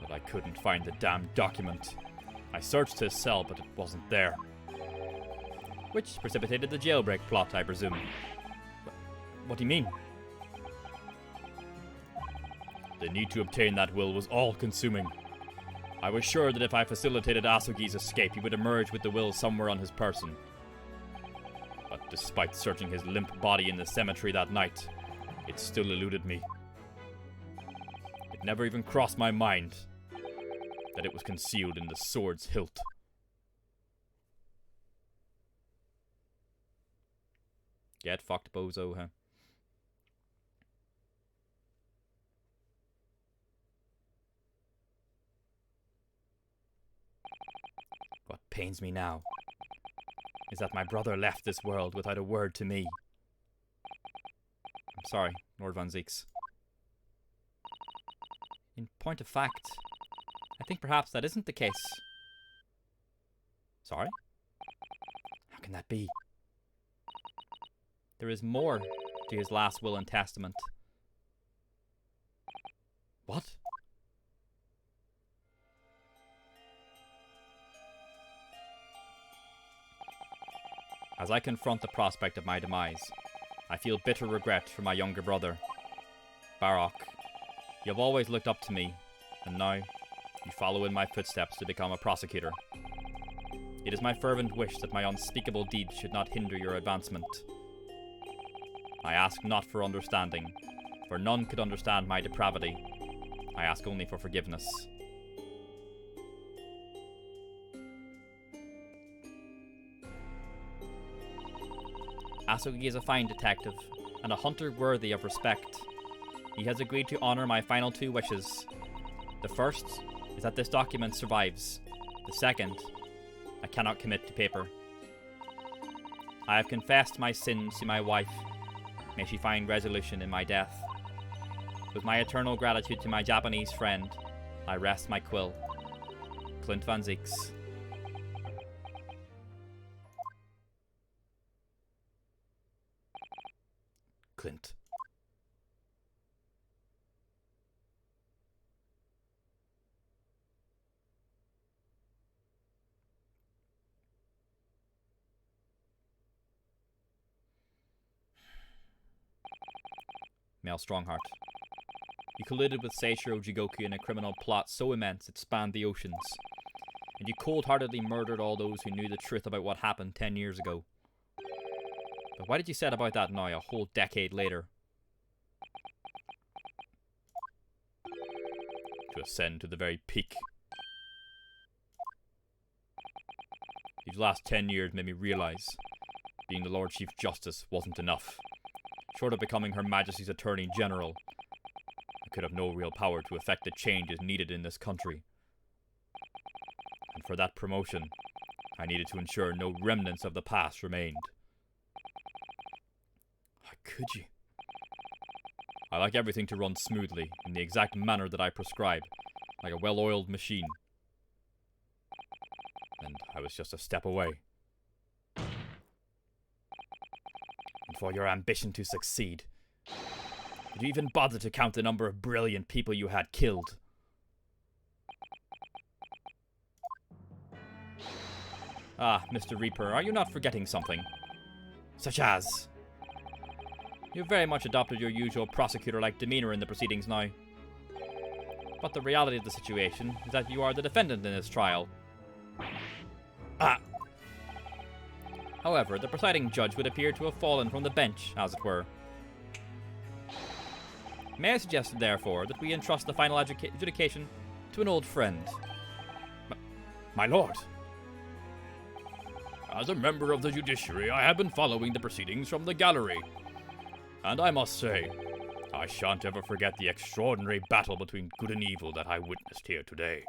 [SPEAKER 1] But I couldn't find the damn document. I searched his cell, but it wasn't there. Which precipitated the jailbreak plot, I presume. What do you mean? The need to obtain that will was all-consuming. I was sure that if I facilitated Asugi's escape, he would emerge with the will somewhere on his person. But despite searching his limp body in the cemetery that night, it still eluded me. It never even crossed my mind that it was concealed in the sword's hilt. Get fucked, bozo, huh? What pains me now is that my brother left this world without a word to me. I'm sorry, Lord Van Zieks. In point of fact, I think perhaps that isn't the case. Sorry? How can that be? There is more to his last will and testament. What? As I confront the prospect of my demise, I feel bitter regret for my younger brother. Barak, you have always looked up to me, and now you follow in my footsteps to become a prosecutor. It is my fervent wish that my unspeakable deeds should not hinder your advancement. I ask not for understanding, for none could understand my depravity. I ask only for forgiveness. Asugi is a fine detective, and a hunter worthy of respect. He has agreed to honor my final two wishes. The first is that this document survives. The second, I cannot commit to paper. I have confessed my sins to my wife. May she find resolution in my death. With my eternal gratitude to my Japanese friend, I rest my quill. Clint Van Zieks. Clint. Male Strongheart. You colluded with Seishiro Jigoku in a criminal plot so immense it spanned the oceans. And you cold-heartedly murdered all those who knew the truth about what happened 10 years ago. But why did you set about that now, a whole decade later? To ascend to the very peak. These last 10 years made me realize being the Lord Chief Justice wasn't enough. Short of becoming Her Majesty's Attorney General, I could have no real power to effect the changes needed in this country. And for that promotion, I needed to ensure no remnants of the past remained. How could you? I like everything to run smoothly, in the exact manner that I prescribe, like a well-oiled machine. And I was just a step away. And for your ambition to succeed, did you even bother to count the number of brilliant people you had killed? Ah, Mr. Reaper, are you not forgetting something? Such as? You've very much adopted your usual prosecutor-like demeanor in the proceedings now. But the reality of the situation is that you are the defendant in this trial. Ah! However, the presiding judge would appear to have fallen from the bench, as it were. May I suggest, therefore, that we entrust the final adjudication to an old friend? My lord! As a member of the judiciary, I have been following the proceedings from the gallery. And I must say, I shan't ever forget the extraordinary battle between good and evil that I witnessed here today.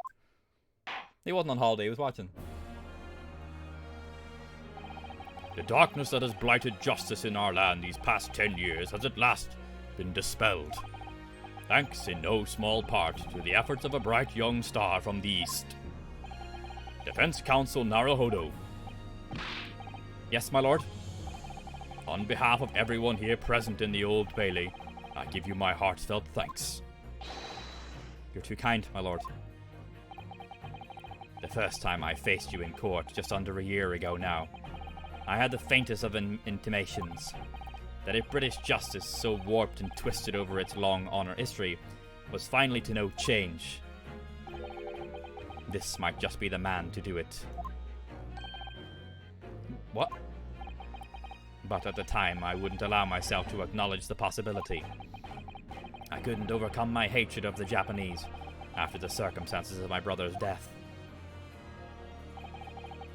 [SPEAKER 1] He wasn't on holiday, he was watching. The darkness that has blighted justice in our land these past 10 years has at last been dispelled. Thanks in no small part to the efforts of a bright young star from the east. Defense Counsel Naruhodo. Yes, my lord? On behalf of everyone here present in the Old Bailey, I give you my heartfelt thanks. You're too kind, my lord. The first time I faced you in court, just under a year ago now, I had the faintest of intimations that if British justice, so warped and twisted over its long honour history, was finally to know change, this might just be the man to do it. What? But at the time, I wouldn't allow myself to acknowledge the possibility. I couldn't overcome my hatred of the Japanese after the circumstances of my brother's death.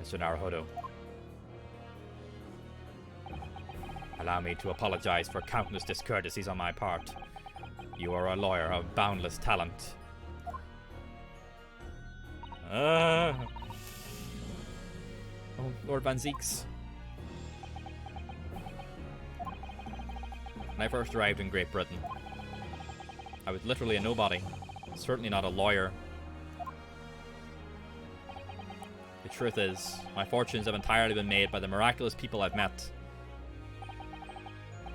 [SPEAKER 1] Mr. Naruhodo, allow me to apologize for countless discourtesies on my part. You are a lawyer of boundless talent. Oh, Lord Van Zieks. When I first arrived in Great Britain, I was literally a nobody. Certainly not a lawyer. The truth is, my fortunes have entirely been made by the miraculous people I've met.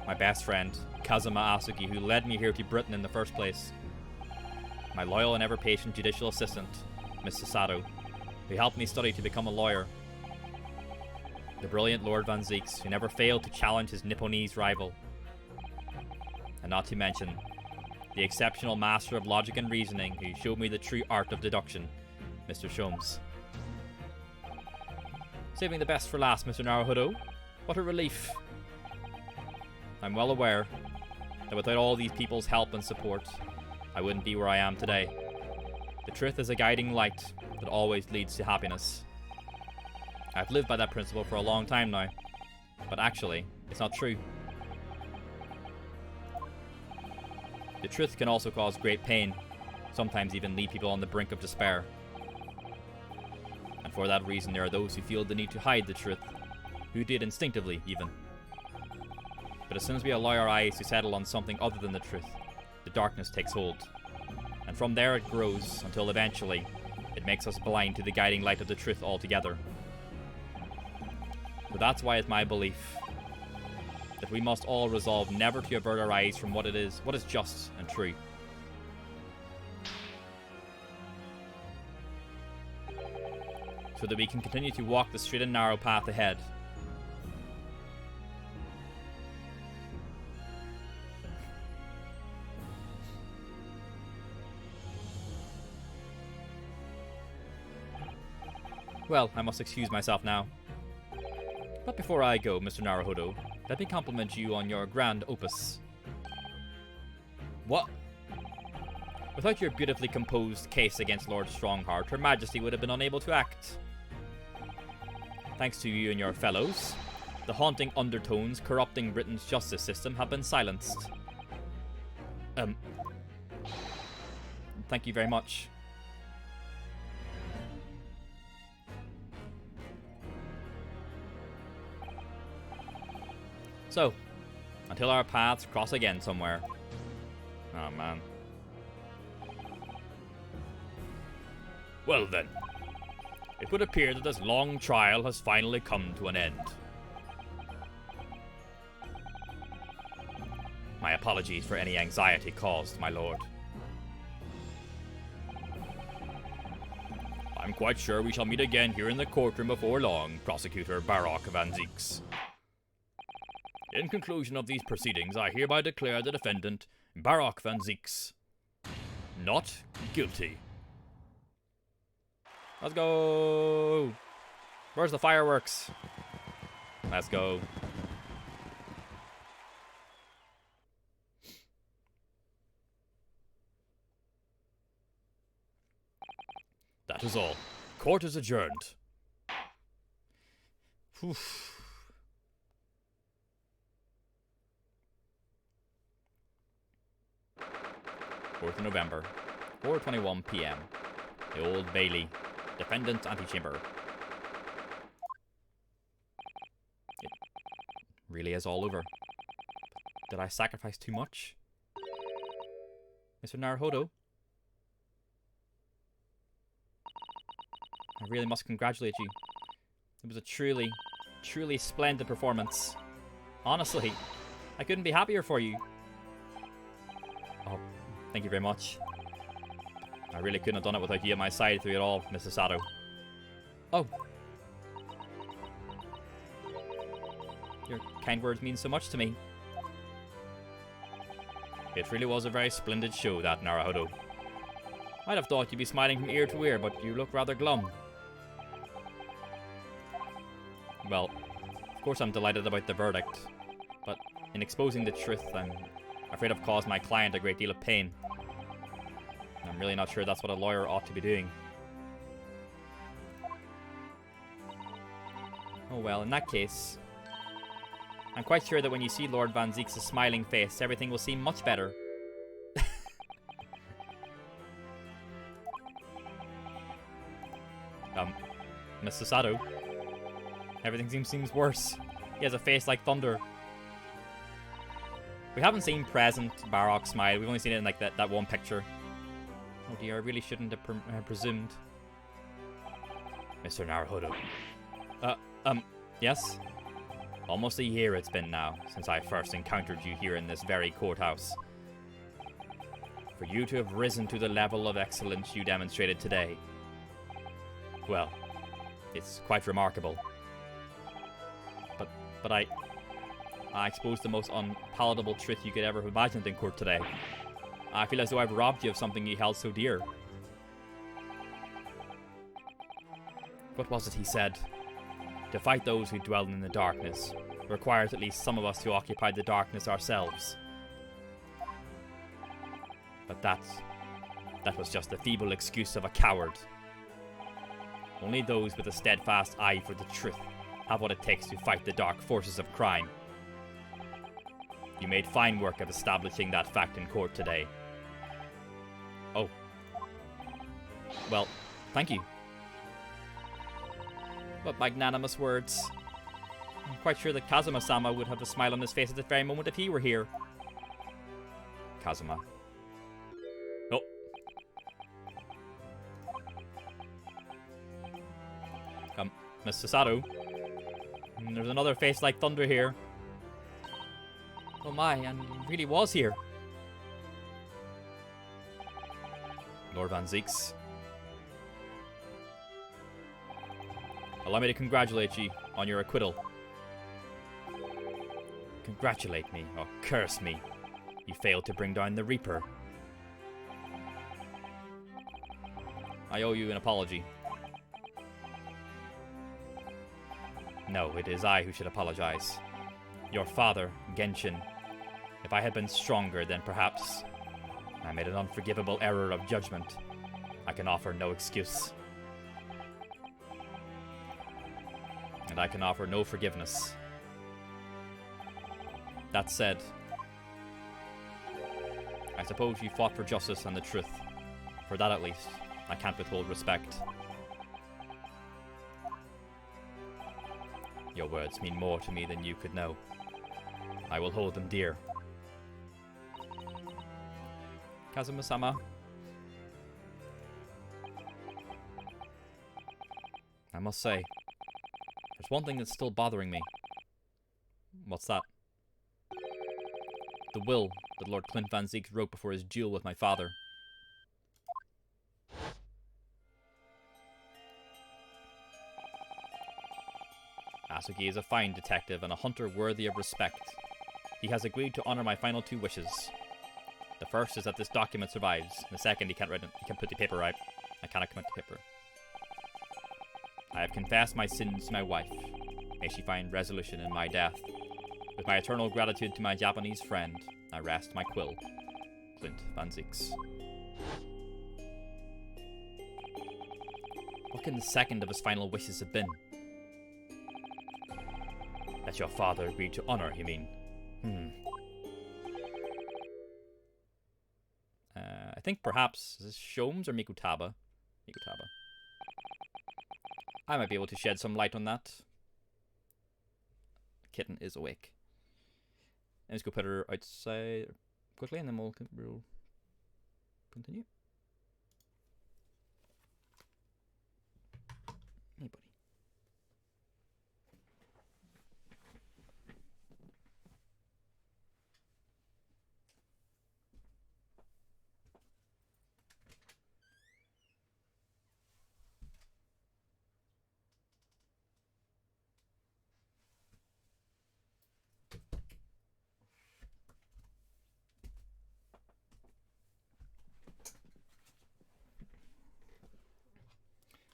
[SPEAKER 1] My best friend, Kazuma Asugi, who led me here to Britain in the first place. My loyal and ever-patient judicial assistant, Miss Sasato, who helped me study to become a lawyer. The brilliant Lord Van Zieks, who never failed to challenge his Nipponese rival. And not to mention, the exceptional master of logic and reasoning who showed me the true art of deduction, Mr. Sholmes. Saving the best for last, Mr. Naruhodo. What a relief. I'm well aware that without all these people's help and support, I wouldn't be where I am today. The truth is a guiding light that always leads to happiness. I've lived by that principle for a long time now, but actually, it's not true. The truth can also cause great pain, sometimes even leave people on the brink of despair. And for that reason, there are those who feel the need to hide the truth, who did instinctively even. But as soon as we allow our eyes to settle on something other than the truth, the darkness takes hold. And from there it grows until eventually it makes us blind to the guiding light of the truth altogether. So that's why it's my belief that we must all resolve never to avert our eyes from what is just and true. So that we can continue to walk the straight and narrow path ahead. Well, I must excuse myself now. But before I go, Mr. Naruhodo, let me compliment you on your grand opus. What? Without your beautifully composed case against Lord Strongheart, Her Majesty would have been unable to act. Thanks to you and your fellows, the haunting undertones corrupting Britain's justice system have been silenced. Thank you very much. So, until our paths cross again somewhere. Oh man. Well then, it would appear that this long trial has finally come to an end. My apologies for any anxiety caused, my lord. I'm quite sure we shall meet again here in the courtroom before long, Prosecutor Baroque Van Zieks. In conclusion of these proceedings, I hereby declare the defendant, Baroque Van Zieks, not guilty. Let's go! Where's the fireworks? Let's go. That is all. Court is adjourned. Whew. 4th of November, 4:21 p.m. The Old Bailey, Defendant's Antechamber. really is all over. Did I sacrifice too much? Mr. Naruhodo? I really must congratulate you. It was a truly, truly splendid performance. Honestly, I couldn't be happier for you. Oh, thank you very much. I really couldn't have done it without you at my side through it all, Mrs. Sato. Oh. Your kind words mean so much to me. It really was a very splendid show, that, Naruhodo. I'd have thought you'd be smiling from ear to ear, but you look rather glum. Well, of course I'm delighted about the verdict, but in exposing the truth, I'm afraid I've caused my client a great deal of pain. I'm really not sure that's what a lawyer ought to be doing. Oh well, in that case, I'm quite sure that when you see Lord Van Ziek's smiling face, everything will seem much better. Mr. Sato. Everything seems worse. He has a face like thunder. We haven't seen present Barok smile. We've only seen it in like that one picture. Oh dear, I really shouldn't have presumed. Mr. Naruhodo. Yes? Almost a year it's been now since I first encountered you here in this very courthouse. For you to have risen to the level of excellence you demonstrated today, well, it's quite remarkable. But I exposed the most unpalatable truth you could ever have imagined in court today. I feel as though I've robbed you of something you held so dear. What was it he said? To fight those who dwell in the darkness requires at least some of us to occupy the darkness ourselves. But that was just the feeble excuse of a coward. Only those with a steadfast eye for the truth have what it takes to fight the dark forces of crime. You made fine work of establishing that fact in court today. Oh. Well, thank you. What magnanimous words. I'm quite sure that Kazuma-sama would have a smile on his face at this very moment if he were here. Kazuma. Oh. Mr. Sato. There's another face like thunder here. Oh my, and he really was here. Lord Van Zieks. Allow me to congratulate you on your acquittal. Congratulate me, or curse me. You failed to bring down the Reaper. I owe you an apology. No, it is I who should apologize. Your father, Genshin. If I had been stronger, then perhaps I made an unforgivable error of judgment. I can offer no excuse. And I can offer no forgiveness. That said, I suppose you fought for justice and the truth. For that at least, I can't withhold respect. Your words mean more to me than you could know. I will hold them dear. Kazuma-sama. I must say, there's one thing that's still bothering me. What's that? The will that Lord Clint Van Zieks wrote before his duel with my father. Asugi is a fine detective and a hunter worthy of respect. He has agreed to honor my final two wishes. The first is that this document survives. The second, he can't write it. He can't put the paper right. I cannot commit the paper. I have confessed my sins to my wife. May she find resolution in my death. With my eternal gratitude to my Japanese friend, I rest my quill. Clint Van Zieks. What can the second of his final wishes have been? That your father agreed to honor, you mean? I think perhaps, is this Sholmes or Mikutaba? Mikutaba. I might be able to shed some light on that. The kitten is awake. Let's go put her outside quickly, and then we'll continue. Hey, buddy.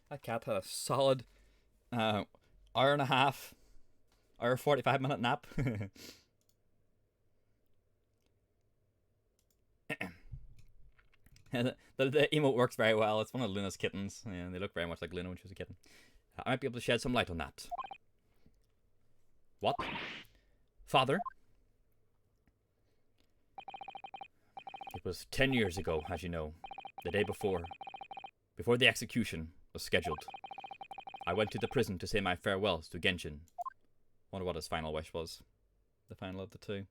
[SPEAKER 1] That cat had a solid hour and a half, hour 45-minute nap. the emote works very well. It's one of Luna's kittens. Yeah, they look very much like Luna when she was a kitten. I might be able to shed some light on that. What? Father? It was 10 years ago, as you know. The day before the execution was scheduled. I went to the prison to say my farewells to Genshin. Wonder what his final wish was. The final of the two.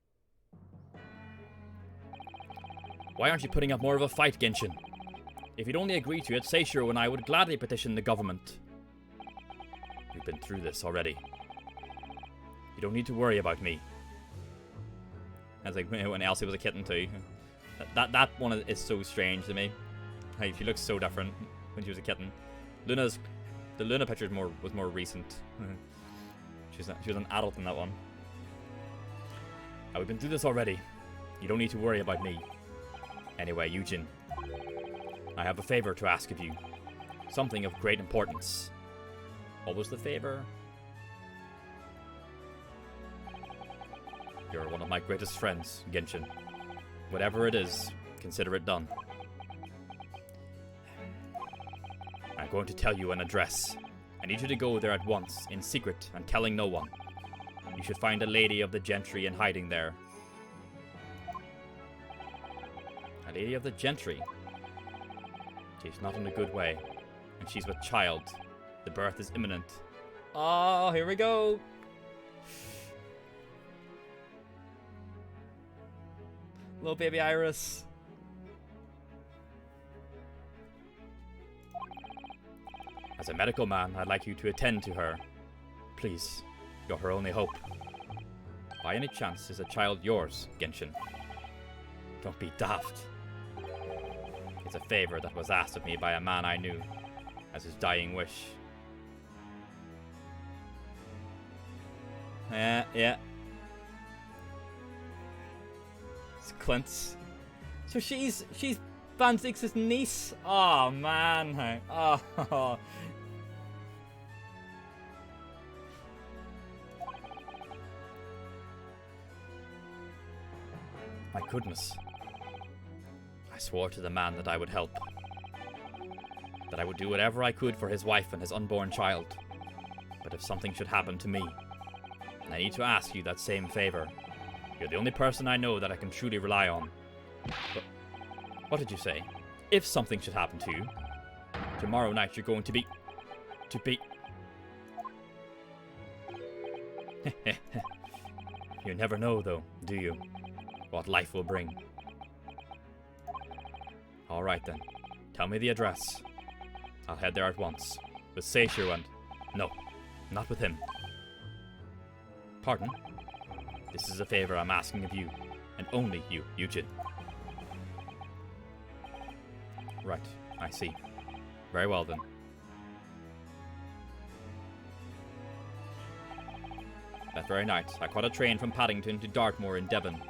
[SPEAKER 1] Why aren't you putting up more of a fight, Genshin? If you'd only agree to it, Seishiro and I would gladly petition the government. We've been through this already. You don't need to worry about me. As like when Elsie was a kitten too. That one is so strange to me. Like, she looks so different when she was a kitten. The Luna picture was more recent. She was an adult in that one. We've been through this already. You don't need to worry about me. Anyway, Yujin, I have a favor to ask of you. Something of great importance. What was the favor? You're one of my greatest friends, Genshin. Whatever it is, consider it done. I'm going to tell you an address. I need you to go there at once, in secret, and telling no one. You should find a lady of the gentry in hiding there. A lady of the gentry? She's not in a good way, and she's with child. The birth is imminent. Oh, here we go! Little baby Iris. As a medical man, I'd like you to attend to her. Please, you're her only hope. By any chance, is the child yours, Genshin? Don't be daft. It's a favor that was asked of me by a man I knew, as his dying wish. Yeah. It's Clint's. So she's Van Zix's niece? Oh, man. Oh. My goodness. I swore to the man that I would help. That I would do whatever I could for his wife and his unborn child. But if something should happen to me, I need to ask you that same favor. You're the only person I know that I can truly rely on. But what did you say? If something should happen to you, tomorrow night you're going to be... You never know, though, do you? What life will bring. Alright then. Tell me the address. I'll head there at once. With Seishiro and... No, not with him. Pardon? This is a favor I'm asking of you, and only you, Yujin. Right, I see. Very well then. That very night, I caught a train from Paddington to Dartmoor in Devon.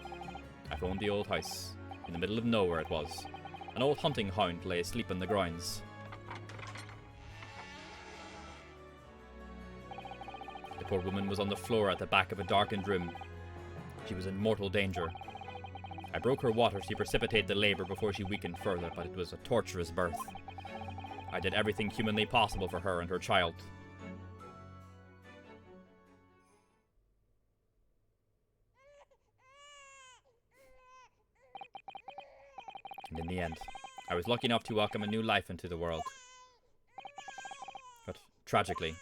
[SPEAKER 1] I phoned the old house. In the middle of nowhere it was. An old hunting hound lay asleep in the grounds. The poor woman was on the floor at the back of a darkened room. She was in mortal danger. I broke her water to precipitate the labour before she weakened further, but it was a torturous birth. I did everything humanly possible for her and her child. And in the end, I was lucky enough to welcome a new life into the world. But, tragically,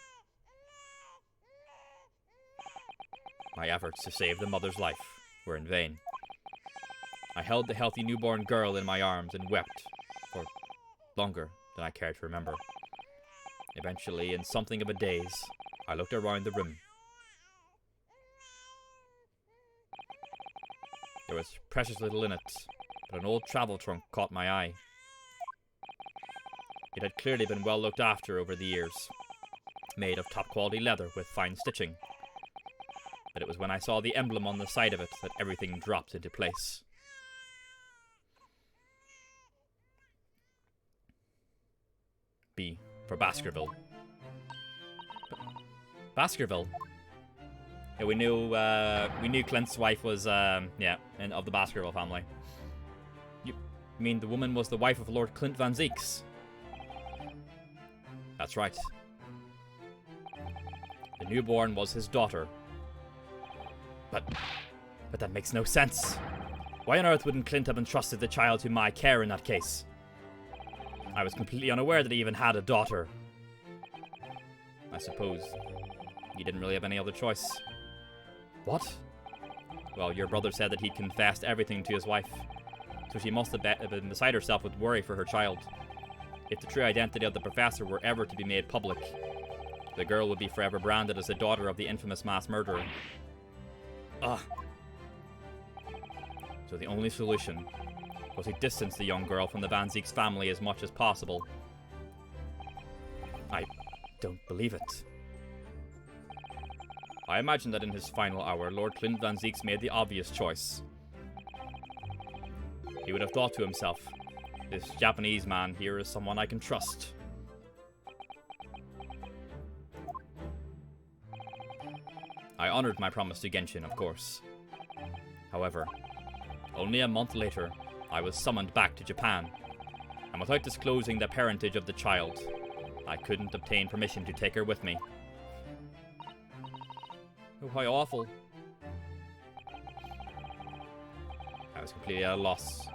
[SPEAKER 1] my efforts to save the mother's life were in vain. I held the healthy newborn girl in my arms and wept for longer than I cared to remember. Eventually, in something of a daze, I looked around the room. There was precious little in it, but an old travel trunk caught my eye. It had clearly been well looked after over the years, made of top-quality leather with fine stitching. But it was when I saw the emblem on the side of it that everything dropped into place. B for Baskerville. Baskerville? Yeah, we knew Clint's wife was, and of the Baskerville family. You mean the woman was the wife of Lord Clint Van Zieks? That's right. The newborn was his daughter. But that makes no sense. Why on earth wouldn't Clint have entrusted the child to my care in that case? I was completely unaware that he even had a daughter. I suppose he didn't really have any other choice. What? Well, your brother said that he'd confessed everything to his wife, so she must have been beside herself with worry for her child. If the true identity of the professor were ever to be made public, the girl would be forever branded as the daughter of the infamous mass murderer. Ugh. So the only solution was to distance the young girl from the Van Zieks family as much as possible. I don't believe it. I imagine that in his final hour, Lord Clint Van Zieks made the obvious choice. He would have thought to himself, this Japanese man here is someone I can trust. I honored my promise to Genshin, of course. However, only a month later, I was summoned back to Japan, and without disclosing the parentage of the child, I couldn't obtain permission to take her with me. Oh, how awful. I was completely at a loss.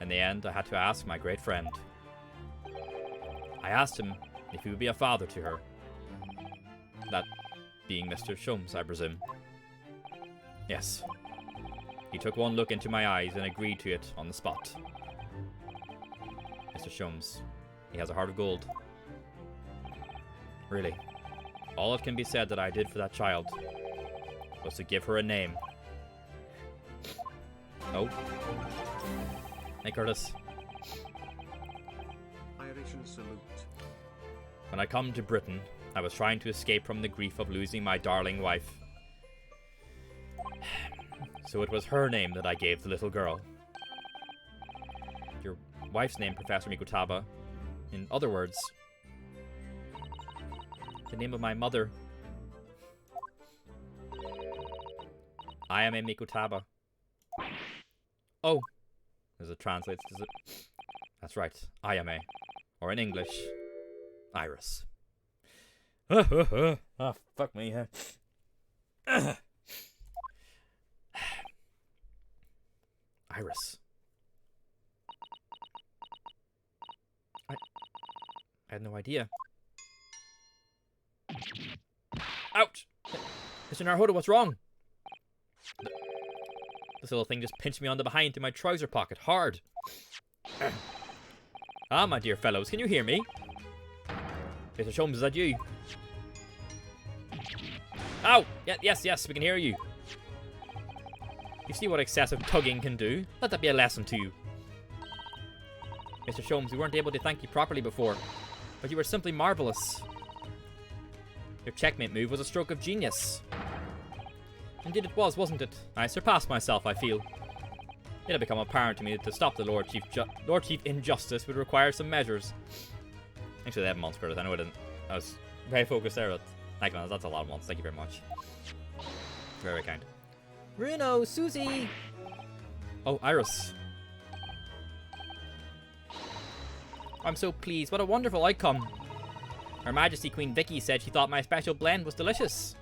[SPEAKER 1] In the end, I had to ask my great friend. I asked him if he would be a father to her. That being Mr. Sholmes, I presume. Yes. He took one look into my eyes and agreed to it on the spot. Mr. Sholmes, he has a heart of gold. Really, all it can be said that I did for that child was to give her a name. Oh. Hey, Curtis.
[SPEAKER 3] Irish salute.
[SPEAKER 1] When I come to Britain, I was trying to escape from the grief of losing my darling wife. So it was her name that I gave the little girl. Your wife's name, Professor Mikutaba. In other words, the name of my mother. Ayame Mikutaba. Oh. As it translates, does it? That's right, Ayame. Or in English, Iris. Oh, fuck me. Iris. I had no idea. Ouch! Mr. Naruhodo, what's wrong? This little thing just pinched me on the behind through my trouser pocket, hard. Ah, my dear fellows, can you hear me? Mr. Sholmes, is that you? Ow! Yes, we can hear you. You see what excessive tugging can do? Let that be a lesson to you. Mr. Sholmes, we weren't able to thank you properly before, but you were simply marvelous. Your checkmate move was a stroke of genius. Indeed it was, wasn't it? I surpassed myself, I feel. It had become apparent to me that to stop the Lord Chief injustice would require some measures. Actually, they have months, Curtis. I know I didn't. I was very focused there, but thank you, man. That's a lot of months. Thank you very much. Very, very kind. Bruno, Susie! Oh, Iris. I'm so pleased. What a wonderful outcome. Her Majesty Queen Vicky said she thought my special blend was delicious.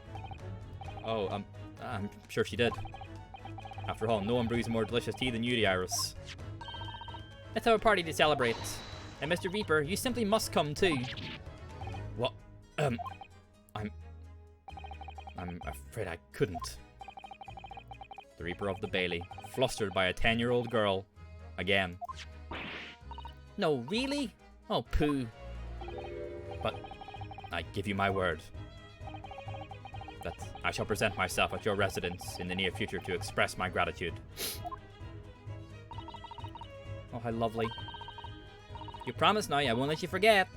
[SPEAKER 1] Oh, I'm sure she did. After all, no one brews more delicious tea than you do, Iris. Let's have a party to celebrate. And Mr. Reaper, you simply must come too. What? I'm afraid I couldn't. The Reaper of the Bailey, flustered by a 10-year-old girl. Again. No, really? Oh, pooh. But I give you my word that I shall present myself at your residence in the near future to express my gratitude. Oh, how lovely. You promise now, I won't let you forget.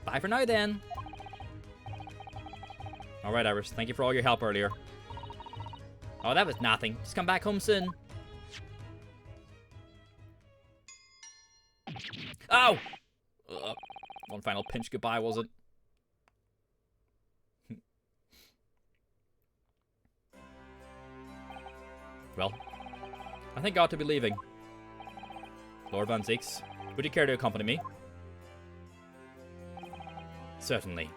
[SPEAKER 1] Bye for now, then. Alright, Iris, thank you for all your help earlier. Oh, that was nothing. Just come back home soon. Ow! One final pinch goodbye, was it? Well, I think I ought to be leaving. Lord Van Zieks, would you care to accompany me? Certainly.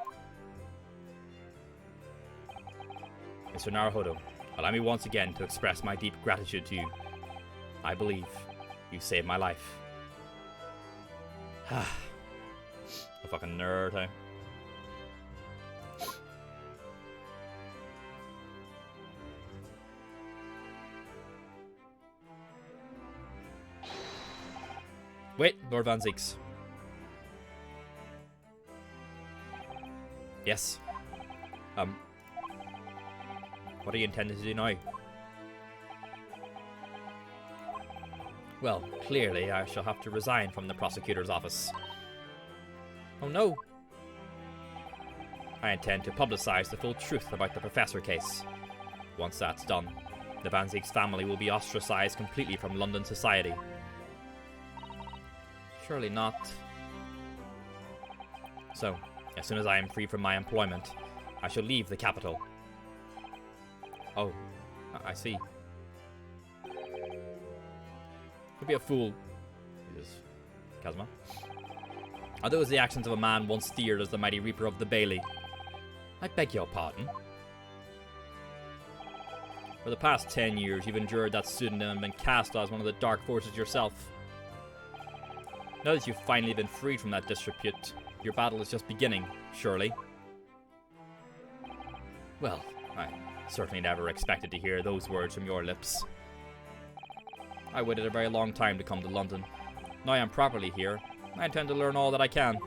[SPEAKER 1] Mr. Naruhodo, allow me once again to express my deep gratitude to you. I believe you saved my life. A fucking nerd, huh? Wait, Lord Van Zieks. Yes. What are you intending to do now? Well, clearly I shall have to resign from the prosecutor's office. Oh no! I intend to publicize the full truth about the Professor case. Once that's done, the Van Zieks family will be ostracized completely from London society. Surely not. So, as soon as I am free from my employment, I shall leave the capital. Oh, I see. Could be a fool. Jesus. Kazuma. Are those the actions of a man once steered as the mighty Reaper of the Bailey? I beg your pardon. For the past 10 years, you've endured that pseudonym and been cast as one of the dark forces yourself. Now that you've finally been freed from that disrepute, your battle is just beginning, surely. Well, I certainly never expected to hear those words from your lips. I waited a very long time to come to London. Now I am properly here, I intend to learn all that I can.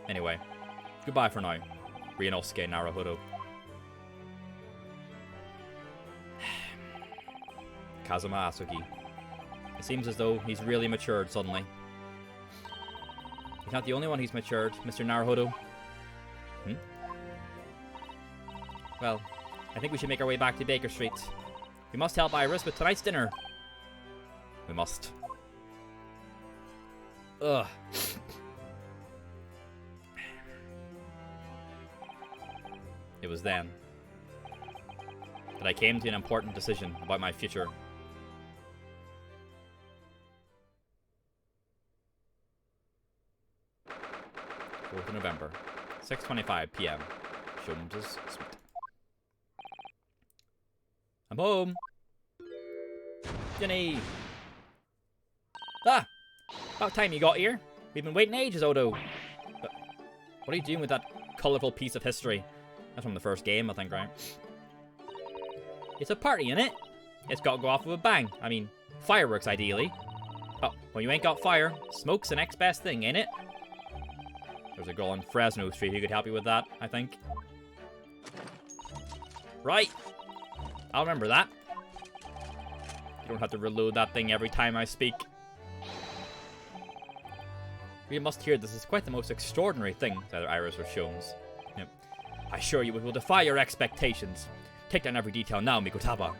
[SPEAKER 1] Anyway, goodbye for now, Ryunosuke Naruhodo. Kazuma Asugi. It seems as though he's really matured suddenly. He's not the only one who's matured, Mr. Naruhodo. Well, I think we should make our way back to Baker Street. We must help Iris with tonight's dinner. We must. Ugh. It was then that I came to an important decision about my future. 4th of November, 6:25 p.m. Sholmes' suite. I'm home. Jenny. Ah! About time you got here. We've been waiting ages, Odo. But what are you doing with that colourful piece of history? That's from the first game, I think, right? It's a party, innit? It's got to go off with a bang. I mean, fireworks, ideally. Oh, well, you ain't got fire. Smoke's the next best thing, ain't it? There's a girl on Fresno Street who could help you with that, I think. Right. I'll remember that. You don't have to reload that thing every time I speak. You must hear this is quite the most extraordinary thing, said Iris or Sholmes. Yep. I assure you it will defy your expectations. Take down every detail now, Mikotaba.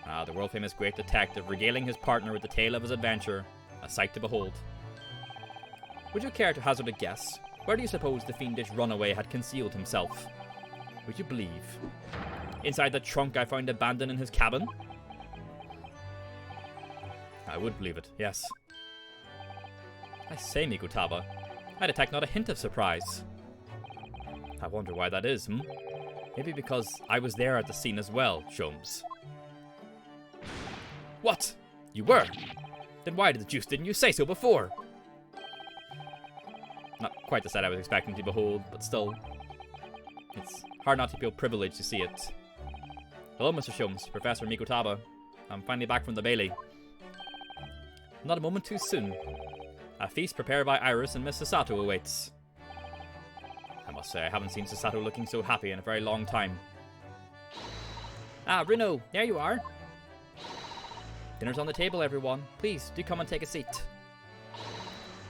[SPEAKER 1] Ah, the world-famous great detective regaling his partner with the tale of his adventure. A sight to behold. Would you care to hazard a guess? Where do you suppose the fiendish runaway had concealed himself? Would you believe? Inside the trunk I found abandoned in his cabin? I would believe it, yes. I say, Mikotaba, I detect not a hint of surprise. I wonder why that is, Maybe because I was there at the scene as well, Sholmes. What? You were? Then why the deuce didn't you say so before? Not quite the sight I was expecting to behold, but still. It's hard not to feel privileged to see it. Hello, Mr. Shums, Professor Mikotaba. I'm finally back from the Bailey. Not a moment too soon. A feast prepared by Iris and Miss Sasato awaits. I must say, I haven't seen Sasato looking so happy in a very long time. Ah, Rino, there you are. Dinner's on the table, everyone. Please, do come and take a seat.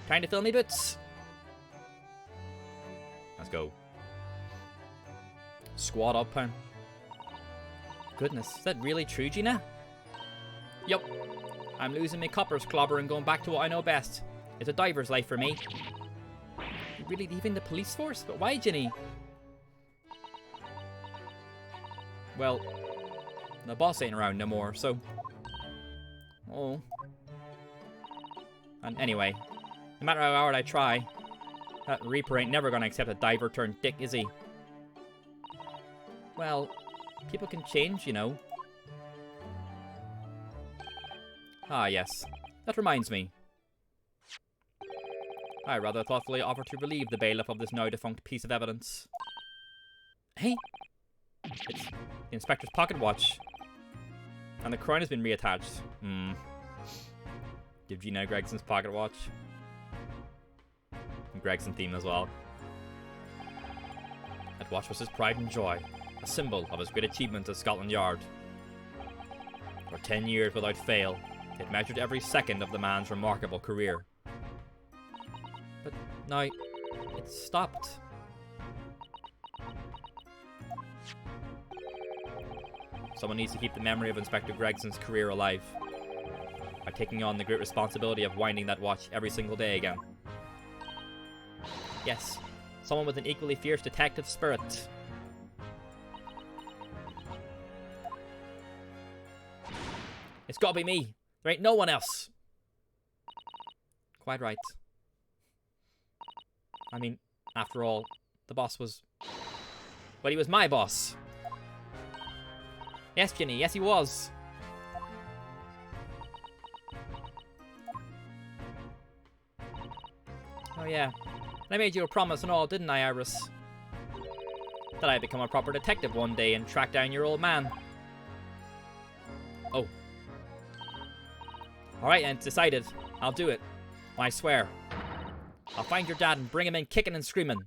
[SPEAKER 1] Time to fill me boots. Let's go. Squad up, huh? Goodness, is that really true, Gina? Yup. I'm losing my coppers clobber and going back to what I know best. It's a diver's life for me. You're really leaving the police force? But why, Ginny? Well, the boss ain't around no more, so... Oh. And anyway, no matter how hard I try, that Reaper ain't never gonna accept a diver turned dick, is he? Well, people can change, you know. Ah, yes. That reminds me. I rather thoughtfully offer to relieve the bailiff of this now defunct piece of evidence. Hey? It's the inspector's pocket watch. And the crown has been reattached. Give Gina Gregson's pocket watch. And Gregson theme as well. That watch was his pride and joy. A symbol of his great achievement at Scotland Yard. For 10 years without fail, it measured every second of the man's remarkable career. But now, it's stopped. Someone needs to keep the memory of Inspector Gregson's career alive by taking on the great responsibility of winding that watch every single day again. Yes, someone with an equally fierce detective spirit. It's gotta be me. There ain't no one else. Quite right. I mean, after all, the boss was... Well, he was my boss. Yes, Ginny, yes he was. Oh yeah, I made you a promise and all, didn't I, Iris? That I'd become a proper detective one day and track down your old man. Oh. Alright, and it's decided. I'll do it. I swear. I'll find your dad and bring him in kicking and screaming.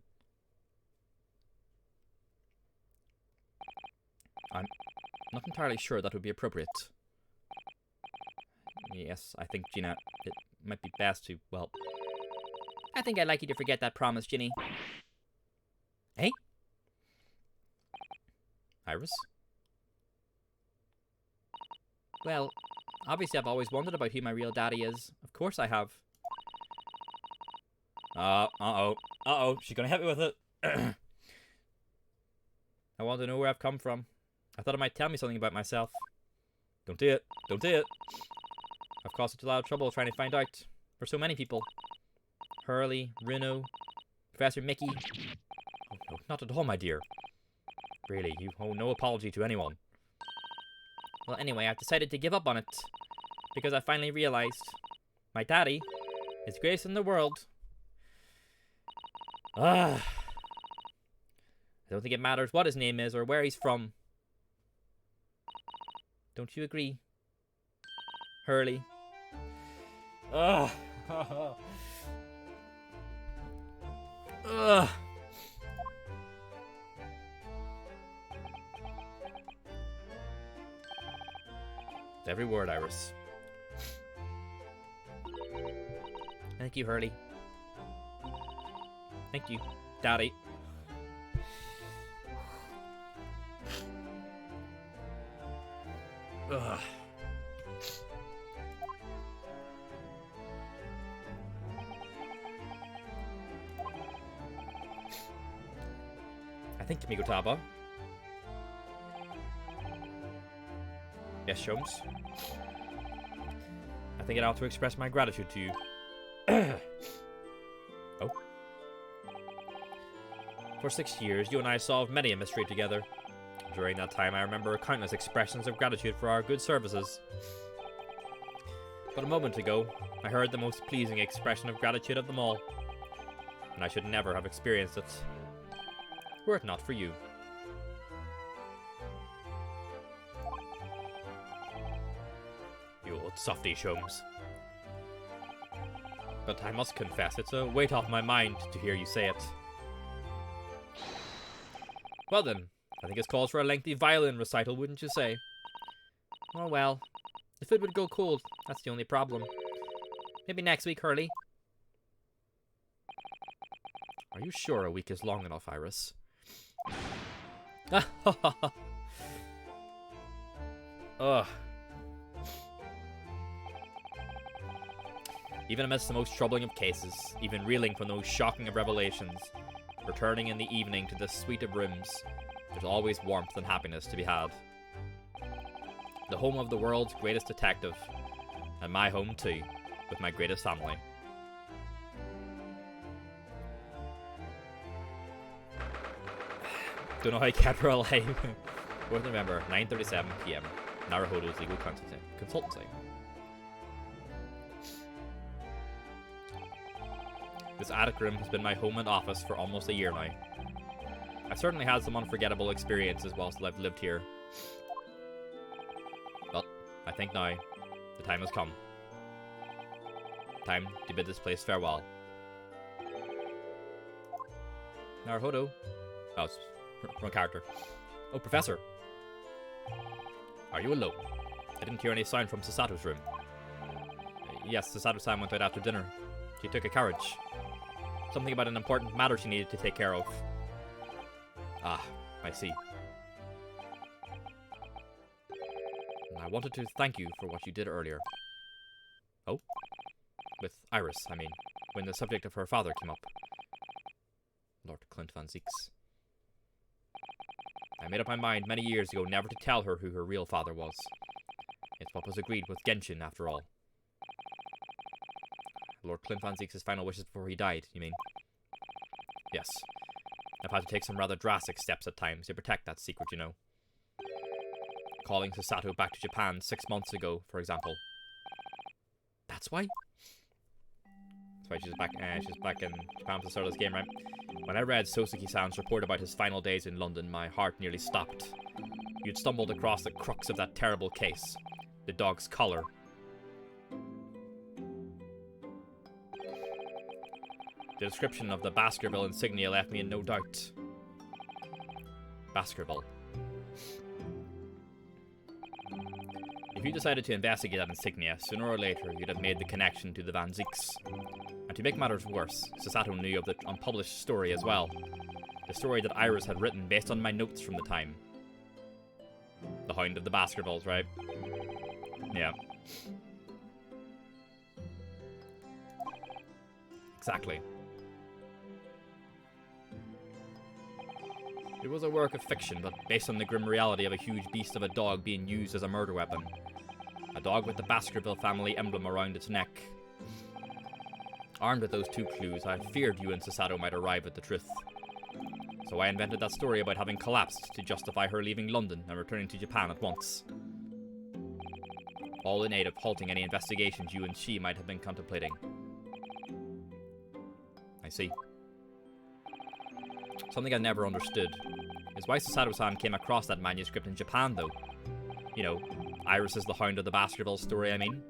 [SPEAKER 1] I'm not entirely sure that would be appropriate. Yes, I think, Gina, it might be best to, well... I think I'd like you to forget that promise, Ginny. Eh? Iris? Well, obviously I've always wondered about who my real daddy is. Of course I have. Uh-oh. She's gonna hit me with it. I want to know where I've come from. I thought it might tell me something about myself. Don't do it. Don't do it. I've caused such a lot of trouble trying to find out. For so many people. Hurley, Rino, Professor Mickey. Oh, no, not at all, my dear. Really, you owe no apology to anyone. Well, anyway, I've decided to give up on it. Because I finally realized my daddy is greatest in the world. I don't think it matters what his name is or where he's from. Don't you agree? Hurley. Ugh. Ugh. Every word, Iris. Thank you, Hurley. Thank you, Daddy. Ugh. I think Mikotaba. Yes, Shums. I think I'd have to express my gratitude to you. Oh. For 6 years, you and I solved many a mystery together. During that time, I remember countless expressions of gratitude for our good services. But a moment ago, I heard the most pleasing expression of gratitude of them all. And I should never have experienced it, were it not for you. softy, Sholmes. But I must confess, it's a weight off my mind to hear you say it. Well then, I think it's calls for a lengthy violin recital, wouldn't you say? Oh well, the food would go cold, that's the only problem. Maybe next week, Hurley. Are you sure a week is long enough, Iris? Ugh. Even amidst the most troubling of cases, even reeling from those shocking of revelations, returning in the evening to this suite of rooms, there's always warmth and happiness to be had. The home of the world's greatest detective, and my home too, with my greatest family. Don't know how I kept her alive. 4th November, 9:37 PM. Naruhodo's legal consultancy. This attic room has been my home and office for almost a year now. I've certainly had some unforgettable experiences whilst I've lived here. But I think now the time has come. Time to bid this place farewell. Naruhodo. Oh, it's wrong character. Oh, Professor. Are you alone? I didn't hear any sound from Sasato's room. Yes, Sasato-san went out after dinner. She took a carriage. Something about an important matter she needed to take care of. Ah, I see. I wanted to thank you for what you did earlier. Oh? With Iris, I mean, when the subject of her father came up. Lord Clint Van Zieks. I made up my mind many years ago never to tell her who her real father was. It's what was agreed with Genshin, after all. Lord Clint Van Zieks' final wishes before he died, you mean? Yes. I've had to take some rather drastic steps at times to protect that secret, you know. Calling Sasato back to Japan 6 months ago, for example. That's why? That's why she's back in Japan for the start of this game, right? When I read Sosuke-san's report about his final days in London, my heart nearly stopped. You'd stumbled across the crux of that terrible case. The dog's collar. The description of the Baskerville insignia left me in no doubt. Baskerville. If you decided to investigate that insignia, sooner or later you'd have made the connection to the Van Zieks. And to make matters worse, Sasato knew of the unpublished story as well. The story that Iris had written based on my notes from the time. The Hound of the Baskervilles, right? Yeah. Exactly. It was a work of fiction, but based on the grim reality of a huge beast of a dog being used as a murder weapon. A dog with the Baskerville family emblem around its neck. Armed with those two clues, I feared you and Sasato might arrive at the truth. So I invented that story about having collapsed to justify her leaving London and returning to Japan at once. All in aid of halting any investigations you and she might have been contemplating. I see. Something I never understood is why Sasato-san came across that manuscript in Japan, though. You know, Iris is the Hound of the Baskerville story, I mean.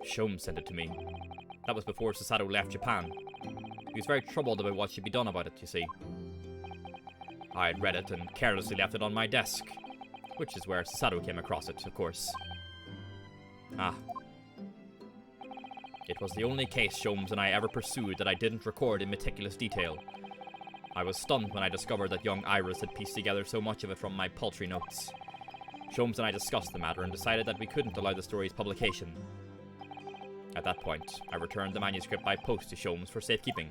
[SPEAKER 1] Sholmes sent it to me. That was before Sasato left Japan. He was very troubled about what should be done about it, you see. I had read it and carelessly left it on my desk, which is where Sasato came across it, of course. Ah. It was the only case Sholmes and I ever pursued that I didn't record in meticulous detail. I was stunned when I discovered that young Iris had pieced together so much of it from my paltry notes. Sholmes and I discussed the matter and decided that we couldn't allow the story's publication. At that point, I returned the manuscript by post to Sholmes for safekeeping.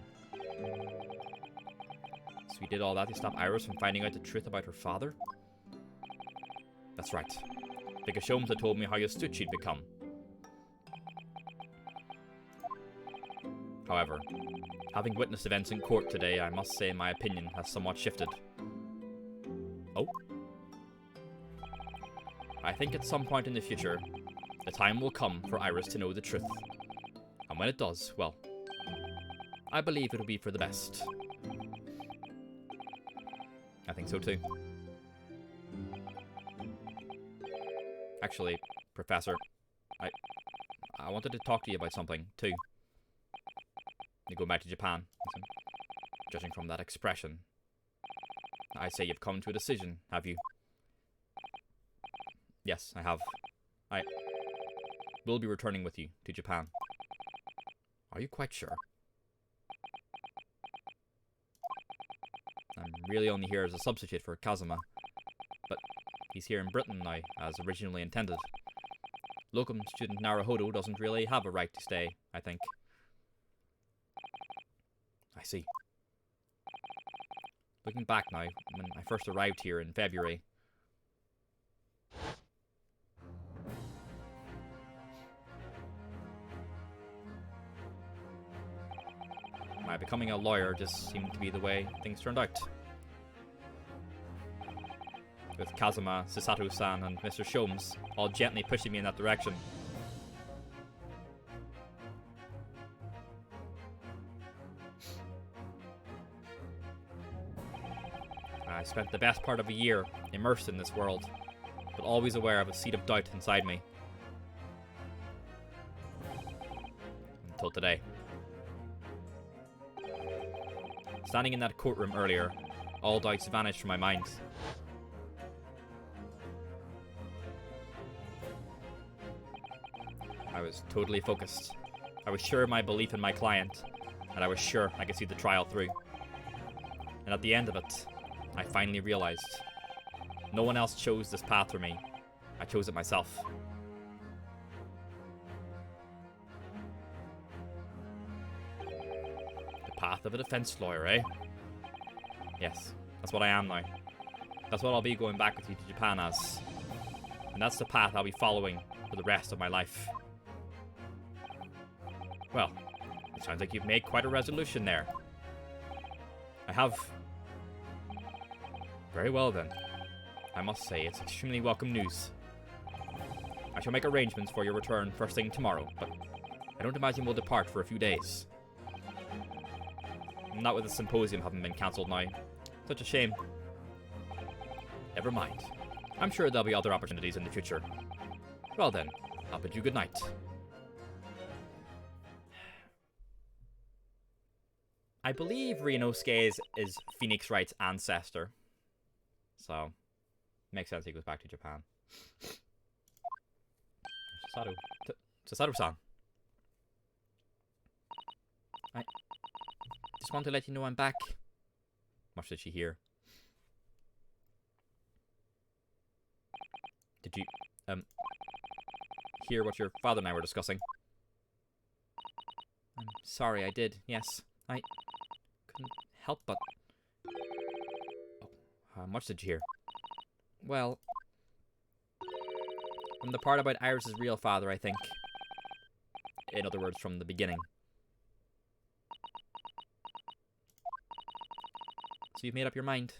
[SPEAKER 1] So we did all that to stop Iris from finding out the truth about her father? That's right. Because Sholmes had told me how astute she'd become. However, having witnessed events in court today, I must say my opinion has somewhat shifted. Oh? I think at some point in the future, the time will come for Iris to know the truth. And when it does, well, I believe it'll be for the best. I think so too. Actually, Professor. I wanted to talk to you about something, too. You go back to Japan. Judging from that expression, I say you've come to a decision, have you? Yes, I have. I will be returning with you to Japan. Are you quite sure? I'm really only here as a substitute for Kazuma, but he's here in Britain now, as originally intended. Locum student Naruhodo doesn't really have a right to stay, I think. I see. Looking back now, when I first arrived here in February, my becoming a lawyer just seemed to be the way things turned out. With Kazuma, Susato-san, and Mr. Sholmes all gently pushing me in that direction. I spent the best part of a year immersed in this world, but always aware of a seed of doubt inside me. Until today. Standing in that courtroom earlier, all doubts vanished from my mind. I was totally focused. I was sure of my belief in my client, and I was sure I could see the trial through. And at the end of it, I finally realized no one else chose this path for me. I chose it myself. The path of a defense lawyer, eh? Yes, that's what I am now. That's what I'll be going back with you to Japan as. And that's the path I'll be following for the rest of my life. Well, it sounds like you've made quite a resolution there. I have. Very well then. I must say, it's extremely welcome news. I shall make arrangements for your return first thing tomorrow, but I don't imagine we'll depart for a few days. Not with the symposium having been cancelled now. Such a shame. Never mind. I'm sure there'll be other opportunities in the future. Well then, I'll bid you good night. I believe Ryunosuke is Phoenix Wright's ancestor. So, makes sense he goes back to Japan. Susato-san. I just want to let you know I'm back. Much did she hear? Did you, hear what your father and I were discussing? I'm sorry, I did, yes. I couldn't help but... How much did you hear? Well, from the part about Iris's real father, I think. In other words, from the beginning. So you've made up your mind.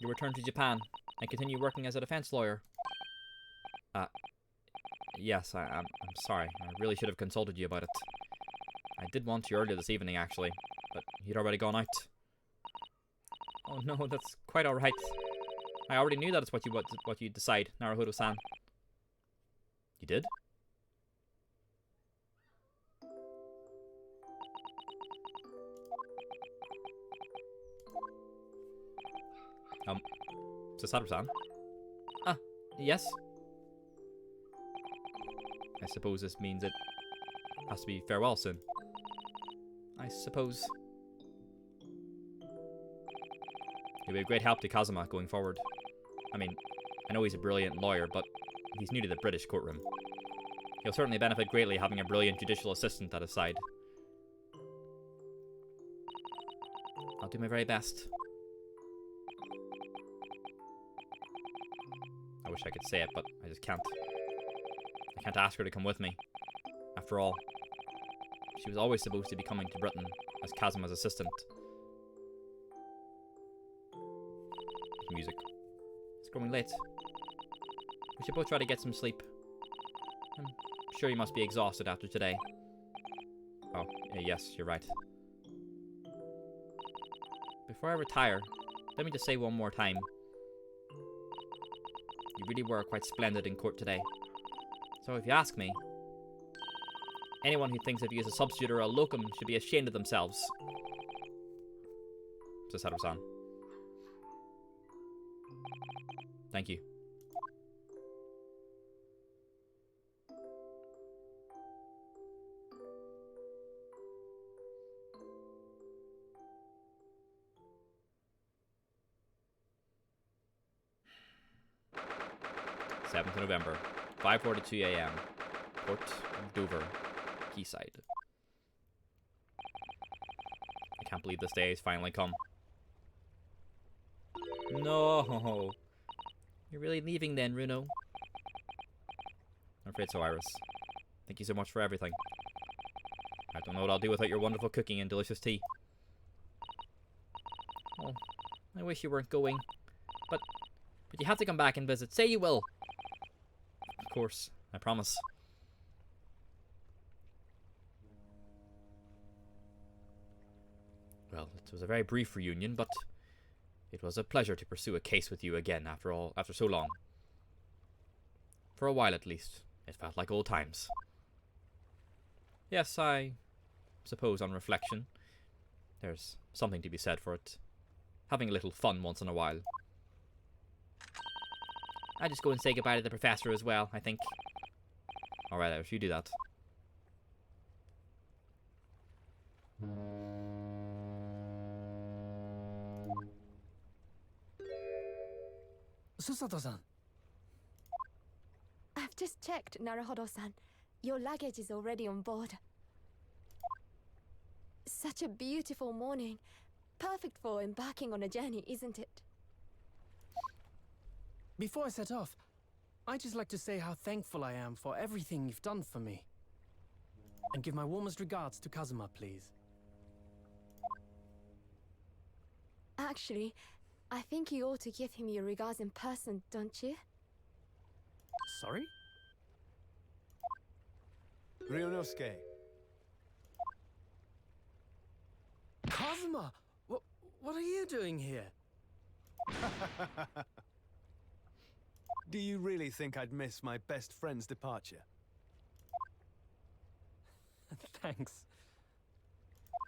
[SPEAKER 1] You return to Japan and continue working as a defense lawyer. Yes, I'm sorry. I really should have consulted you about it. I did want you earlier this evening, actually, but you'd already gone out. Oh no, that's quite alright. I already knew that it's what you'd decide, Naruhodo-san. You did? Susato-san? Ah, yes? I suppose this means it has to be farewell soon. I suppose. He'll be a great help to Kazuma going forward. I mean, I know he's a brilliant lawyer, but he's new to the British courtroom. He'll certainly benefit greatly having a brilliant judicial assistant at his side. I'll do my very best. I wish I could say it, but I just can't. I can't ask her to come with me. After all, she was always supposed to be coming to Britain as Kazuma's assistant. Music. It's growing late. We should both try to get some sleep. I'm sure you must be exhausted after today. Oh, yes, you're right. Before I retire, let me just say one more time. You really were quite splendid in court today. So if you ask me, anyone who thinks of you as a substitute or a locum should be ashamed of themselves. Says Harusan. Thank you. th November, 5:42 a.m. Port of Dover, Quayside. I can't believe this day has finally come. No! You're really leaving then, Runo? I'm afraid so, Iris. Thank you so much for everything. I don't know what I'll do without your wonderful cooking and delicious tea. Oh, I wish you weren't going. But you have to come back and visit. Say you will! Of course, I promise. Well, it was a very brief reunion, but it was a pleasure to pursue a case with you again after so long. For a while at least, it felt like old times. Yes, I suppose on reflection, there's something to be said for it. Having a little fun once in a while. I'll just go and say goodbye to the professor as well, I think. Alright, Iris, you do that.
[SPEAKER 2] Susato-san.
[SPEAKER 3] I've just checked, Naruhodo-san. Your luggage is already on board. Such a beautiful morning. Perfect for embarking on a journey, isn't it?
[SPEAKER 2] Before I set off, I'd just like to say how thankful I am for everything you've done for me. And give my warmest regards to Kazuma, please.
[SPEAKER 3] Actually, I think you ought to give him your regards in person, don't you?
[SPEAKER 2] Sorry?
[SPEAKER 4] Ryunosuke.
[SPEAKER 2] Kazuma! What are you doing here?
[SPEAKER 4] Do you really think I'd miss my best friend's departure?
[SPEAKER 2] Thanks.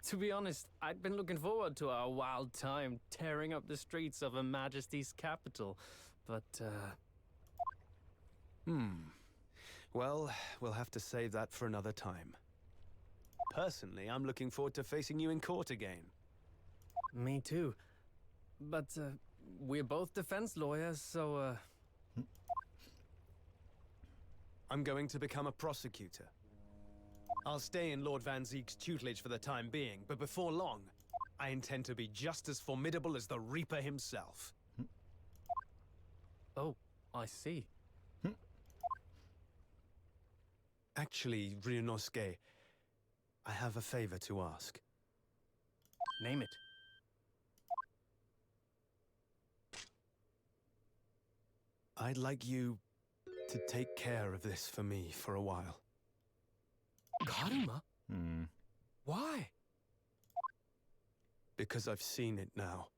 [SPEAKER 2] To be honest, I'd been looking forward to our wild time tearing up the streets of Her Majesty's capital, but,
[SPEAKER 4] Well, we'll have to save that for another time. Personally, I'm looking forward to facing you in court again.
[SPEAKER 2] Me too. But, we're both defense lawyers, so,
[SPEAKER 4] I'm going to become a prosecutor. I'll stay in Lord Van Zeek's tutelage for the time being, but before long, I intend to be just as formidable as the Reaper himself.
[SPEAKER 2] Oh, I see.
[SPEAKER 4] Actually, Ryunosuke, I have a favor to ask.
[SPEAKER 2] Name it.
[SPEAKER 4] I'd like you to take care of this for me for a while.
[SPEAKER 2] Karuma? Why?
[SPEAKER 4] Because I've seen it now.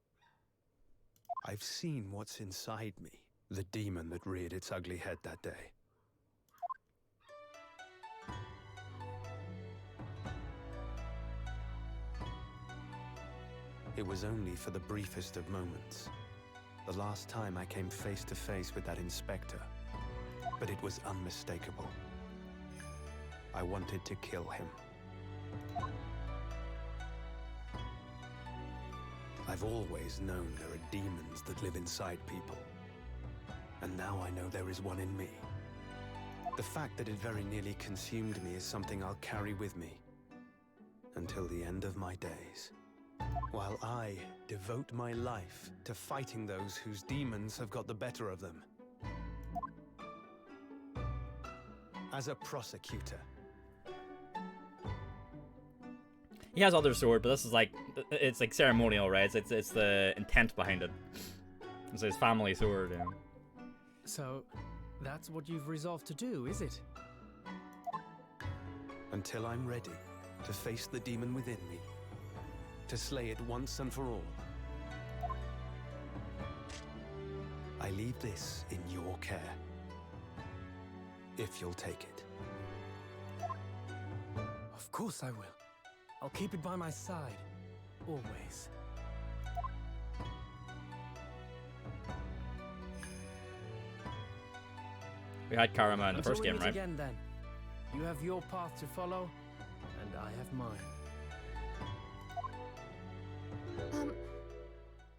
[SPEAKER 4] I've seen what's inside me. The demon that reared its ugly head that day. It was only for the briefest of moments. The last time I came face to face with that inspector. But it was unmistakable. I wanted to kill him. I've always known there are demons that live inside people. And now I know there is one in me. The fact that it very nearly consumed me is something I'll carry with me until the end of my days. While I devote my life to fighting those whose demons have got the better of them. As a prosecutor.
[SPEAKER 1] He has other sword, but this is like, it's like ceremonial, right? It's the intent behind it. It's his family sword, you know.
[SPEAKER 2] So, that's what you've resolved to do, is it?
[SPEAKER 4] Until I'm ready to face the demon within me. To slay it once and for all. I leave this in your care. If you'll take it.
[SPEAKER 2] Of course I will. I'll keep it by my side. Always.
[SPEAKER 1] We had Karama in the
[SPEAKER 2] Until
[SPEAKER 1] first
[SPEAKER 2] we
[SPEAKER 1] game,
[SPEAKER 2] meet
[SPEAKER 1] right?
[SPEAKER 2] again, then. You have your path to follow, and I have mine.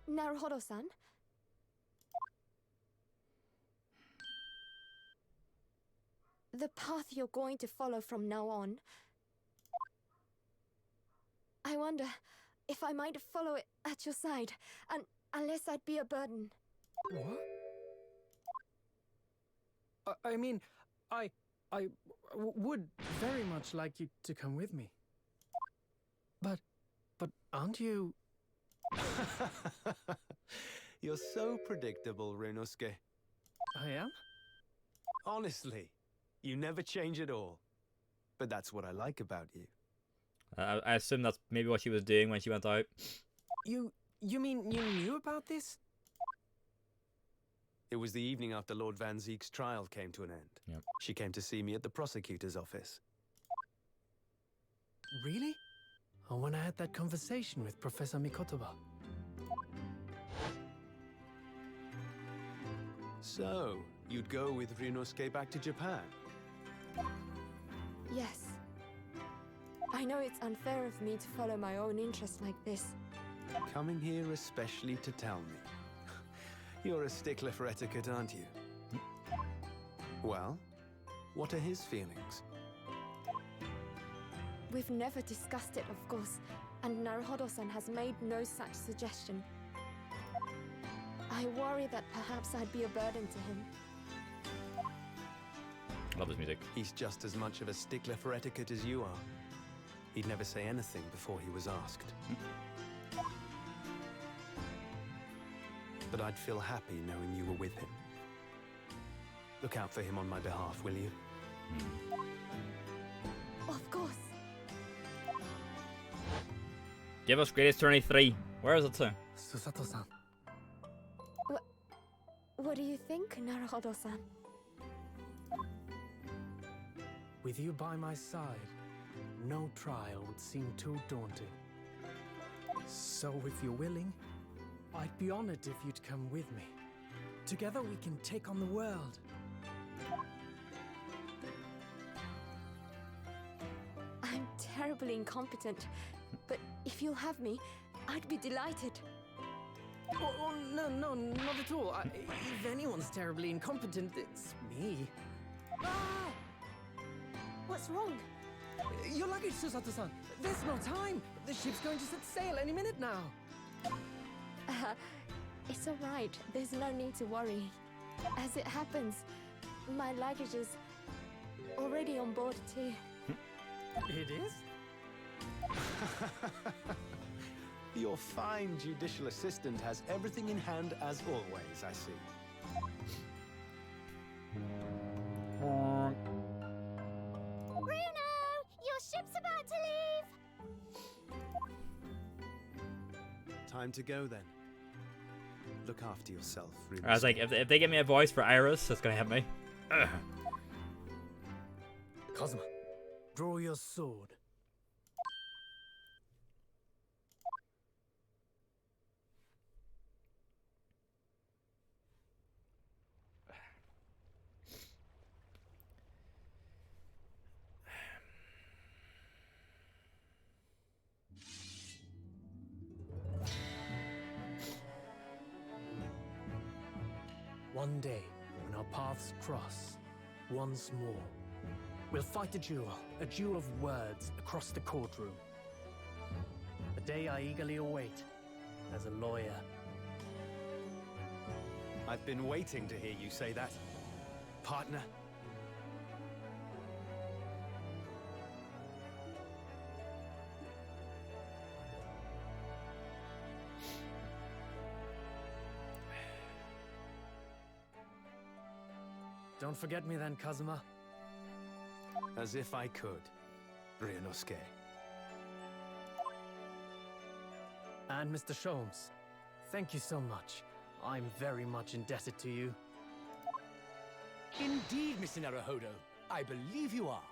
[SPEAKER 3] Naruhodo-san? The path you're going to follow from now on. I wonder if I might follow it at your side, and unless I'd be a burden.
[SPEAKER 2] What? I mean, I would very much like you to come with me. But aren't you...
[SPEAKER 4] You're so predictable, Ryunosuke.
[SPEAKER 2] I am?
[SPEAKER 4] Honestly, you never change at all. But that's what I like about you.
[SPEAKER 1] I assume that's maybe what she was doing when she went out.
[SPEAKER 2] You mean you knew about this?
[SPEAKER 4] It was the evening after Lord Van Zeek's trial came to an end.
[SPEAKER 1] Yep.
[SPEAKER 4] She came to see me at the prosecutor's office.
[SPEAKER 2] Really? Or when I had that conversation with Professor Mikotoba?
[SPEAKER 4] So, you'd go with Ryunosuke back to Japan?
[SPEAKER 3] Yes. I know it's unfair of me to follow my own interests like this.
[SPEAKER 4] Coming here especially to tell me. You're a stickler for etiquette, aren't you? Well, what are his feelings?
[SPEAKER 3] We've never discussed it, of course, and Naruhodo-san has made no such suggestion. I worry that perhaps I'd be a burden to him.
[SPEAKER 1] Love his music.
[SPEAKER 4] He's just as much of a stickler for etiquette as you are. He'd never say anything before he was asked. But I'd feel happy knowing you were with him. Look out for him on my behalf, will you?
[SPEAKER 3] Of course.
[SPEAKER 1] Give us Greatest Journey 3. Where is it to?
[SPEAKER 2] Susato-san.
[SPEAKER 3] What do you think, Naruhodo-san?
[SPEAKER 2] With you by my side, no trial would seem too daunting. So if you're willing, I'd be honored if you'd come with me. Together we can take on the world.
[SPEAKER 3] I'm terribly incompetent, but if you'll have me, I'd be delighted.
[SPEAKER 2] Oh, no, not at all. If anyone's terribly incompetent, it's me.
[SPEAKER 3] Ah! What's wrong?
[SPEAKER 2] Your luggage, Susato-san. There's no time. The ship's going to set sail any minute now.
[SPEAKER 3] It's all right. There's no need to worry. As it happens, my luggage is already on board too.
[SPEAKER 2] It is?
[SPEAKER 4] Your fine judicial assistant has everything in hand as always, I see.
[SPEAKER 3] Bruno! Your ship's about to leave!
[SPEAKER 4] Time to go then. Look after yourself, Ryunosuke.
[SPEAKER 1] I was like, if they give me a voice for Iris, that's gonna help me. Ugh.
[SPEAKER 2] Kazuma, draw your sword. One day, when our paths cross, once more, we'll fight a duel of words across the courtroom. A day I eagerly await as a lawyer.
[SPEAKER 4] I've been waiting to hear you say that, partner.
[SPEAKER 2] Don't forget me then, Kazuma.
[SPEAKER 4] As if I could, Ryunosuke.
[SPEAKER 2] And Mr. Sholmes, thank you so much. I'm very much indebted to you.
[SPEAKER 5] Indeed, Mr. Naruhodo. I believe you are.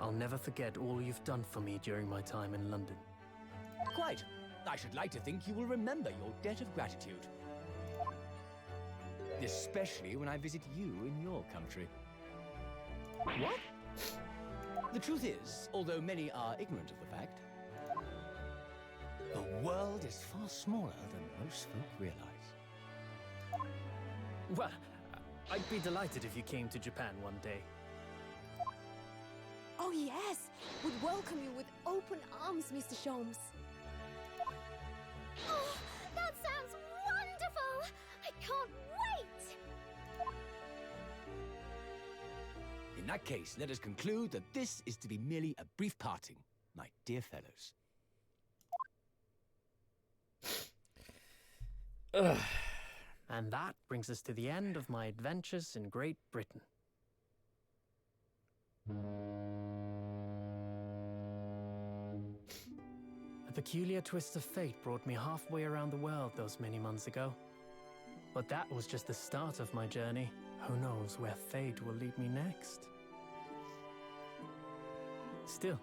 [SPEAKER 2] I'll never forget all you've done for me during my time in London.
[SPEAKER 5] Quite. I should like to think you will remember your debt of gratitude. Especially when I visit you in your country. What? The truth is, although many are ignorant of the fact, the world is far smaller than most folk realize.
[SPEAKER 2] Well, I'd be delighted if you came to Japan one day.
[SPEAKER 3] Oh yes, would welcome you with open arms, Mr. Sholmes.
[SPEAKER 6] Oh, that sounds wonderful! I can't wait!
[SPEAKER 5] In that case, let us conclude that this is to be merely a brief parting, my dear fellows.
[SPEAKER 1] Ugh.
[SPEAKER 2] And that brings us to the end of my adventures in Great Britain. A peculiar twist of fate brought me halfway around the world those many months ago. But that was just the start of my journey. Who knows where fate will lead me next? Still,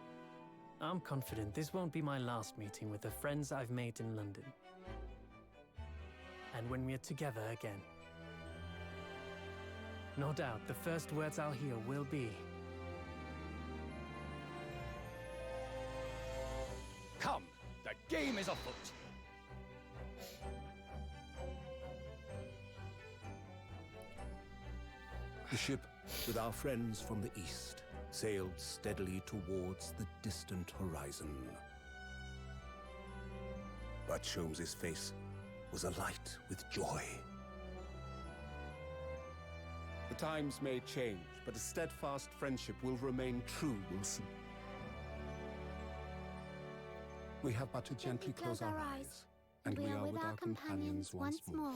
[SPEAKER 2] I'm confident this won't be my last meeting with the friends I've made in London. And when we're together again. No doubt, the first words I'll hear will be...
[SPEAKER 5] Come, the game is afoot.
[SPEAKER 7] The ship, with our friends from the east, sailed steadily towards the distant horizon. But Sholmes's face was alight with joy. The times may change, but a steadfast friendship will remain true, Wilson. We have but to gently close our eyes, and we are with our companions once more.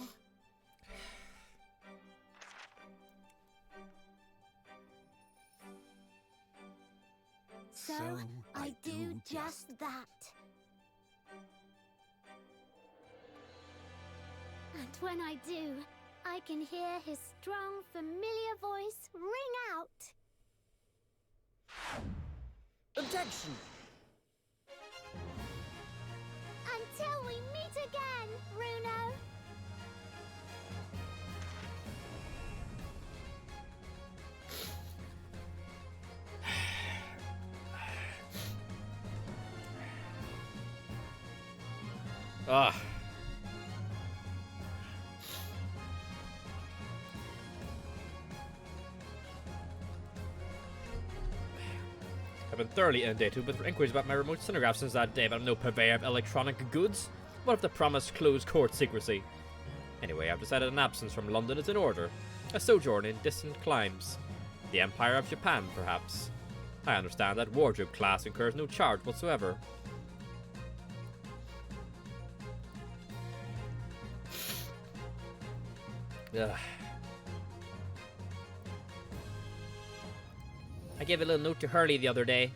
[SPEAKER 6] So, I do just that. And when I do, I can hear his strong, familiar voice ring out.
[SPEAKER 2] Objection!
[SPEAKER 6] Until we meet again, Bruno.
[SPEAKER 1] Ah. I've been thoroughly inundated with inquiries about my remote cinemagraph since that day, but I'm no purveyor of electronic goods. What of the promised closed court secrecy? Anyway, I've decided an absence from London is in order. A sojourn in distant climes. The Empire of Japan, perhaps. I understand that wardrobe class incurs no charge whatsoever. Ugh. I gave a little note to Hurley the other day.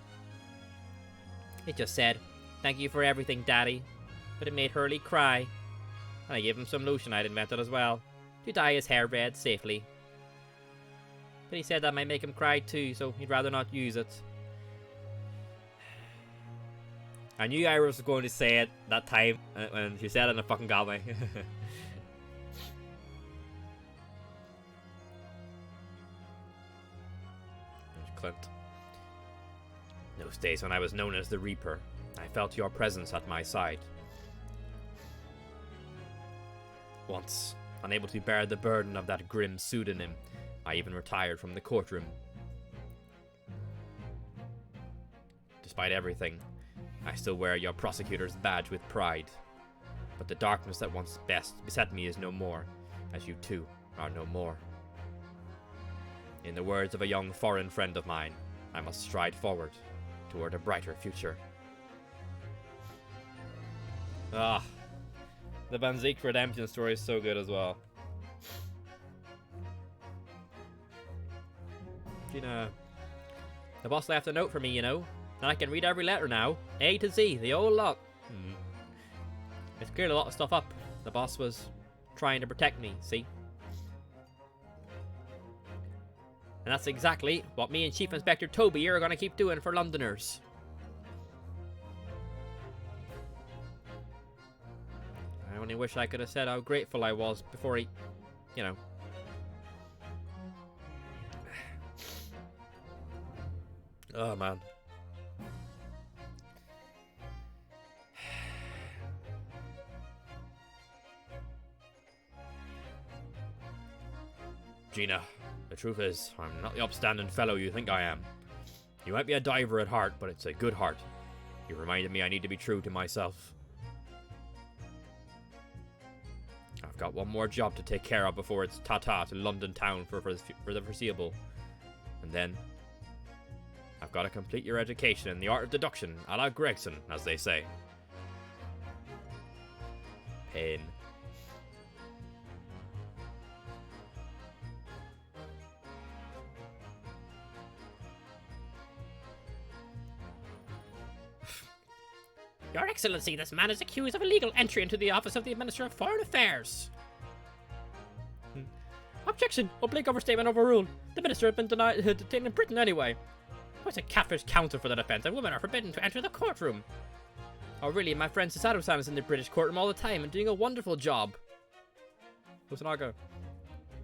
[SPEAKER 1] It just said, "Thank you for everything, Daddy." But it made Hurley cry. And I gave him some lotion I'd invented as well, to dye his hair red safely. But he said that might make him cry too, so he'd rather not use it. I knew Iris was going to say it that time when she said it and it fucking got me. Clint. In those days when I was known as the Reaper, I felt your presence at my side. Once, unable to bear the burden of that grim pseudonym, I even retired from the courtroom. Despite everything, I still wear your prosecutor's badge with pride. But the darkness that once beset me is no more, as you too are no more. In the words of a young foreign friend of mine, I must stride forward toward a brighter future. Ah, the Van Ziek redemption story is so good as well. You know, the boss left a note for me, you know, and I can read every letter now, A to Z, the whole lot. It's cleared a lot of stuff up. The boss was
[SPEAKER 8] trying to protect me, see? And that's exactly what me and Chief Inspector Toby are gonna keep doing for Londoners. I only wish I could have said how grateful I was before he, you know. Oh, man. Gina, the truth is, I'm not the upstanding fellow you think I am. You might be a diver at heart, but it's a good heart. You reminded me I need to be true to myself. I've got one more job to take care of before it's ta-ta to London town for the foreseeable. And then, I've got to complete your education in the art of deduction, a la Gregson, as they say. Pain. Your Excellency, this man is accused of illegal entry into the office of the Minister of Foreign Affairs. Objection! Oblique overstatement overruled. The Minister had been detained in Britain anyway. What's a catfish counter for the defense, and women are forbidden to enter the courtroom? Oh really, my friend Sasaru-san is in the British courtroom all the time and doing a wonderful job. Kusanaga.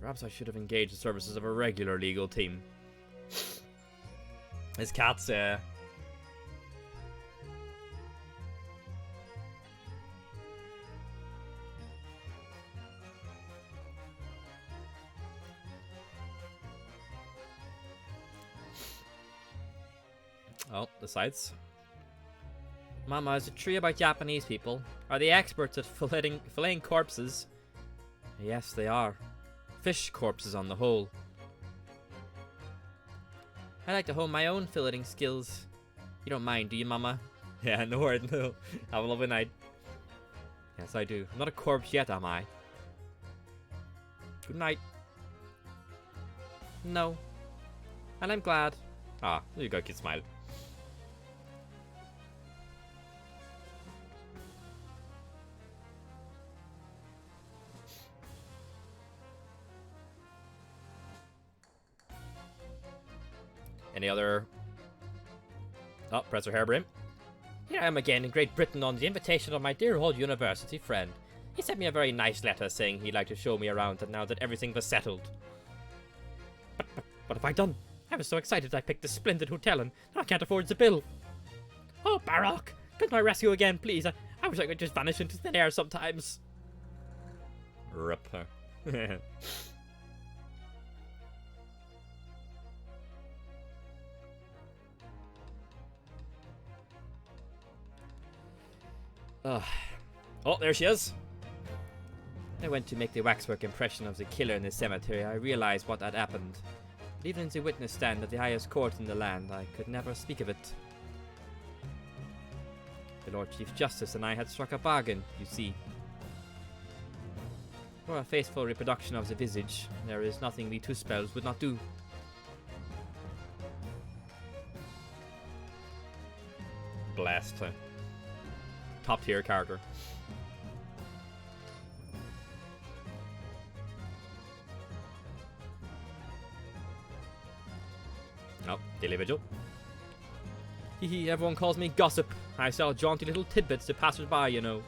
[SPEAKER 8] Perhaps I should have engaged the services of a regular legal team. His cat's, Oh, the sights. Mama, is it true about Japanese people? Are they experts at filleting corpses? Yes, they are. Fish corpses on the whole. I like to hone my own filleting skills. You don't mind, do you, Mama? Yeah, no worries, no. Have a lovely night. Yes, I do. I'm not a corpse yet, am I? Good night. No. And I'm glad. Ah, there you go, kid smile. Any other... Oh, Professor Harebrayne. Here I am again in Great Britain on the invitation of my dear old university friend. He sent me a very nice letter saying he'd like to show me around and now that everything was settled. But what have I done? I was so excited I picked this splendid hotel and now I can't afford the bill. Oh, Baroque, come to my rescue again, please. I wish I could just vanish into thin air sometimes. Rip her. Oh, there she is. I went to make the waxwork impression of the killer in the cemetery. I realized what had happened. But even in the witness stand at the highest court in the land, I could never speak of it. The Lord Chief Justice and I had struck a bargain, you see. For a faithful reproduction of the visage, there is nothing the two spells would not do. Blast her. Top tier character. Oh, daily vigil. Hehe, everyone calls me gossip. I sell jaunty little tidbits to passers-by, you know.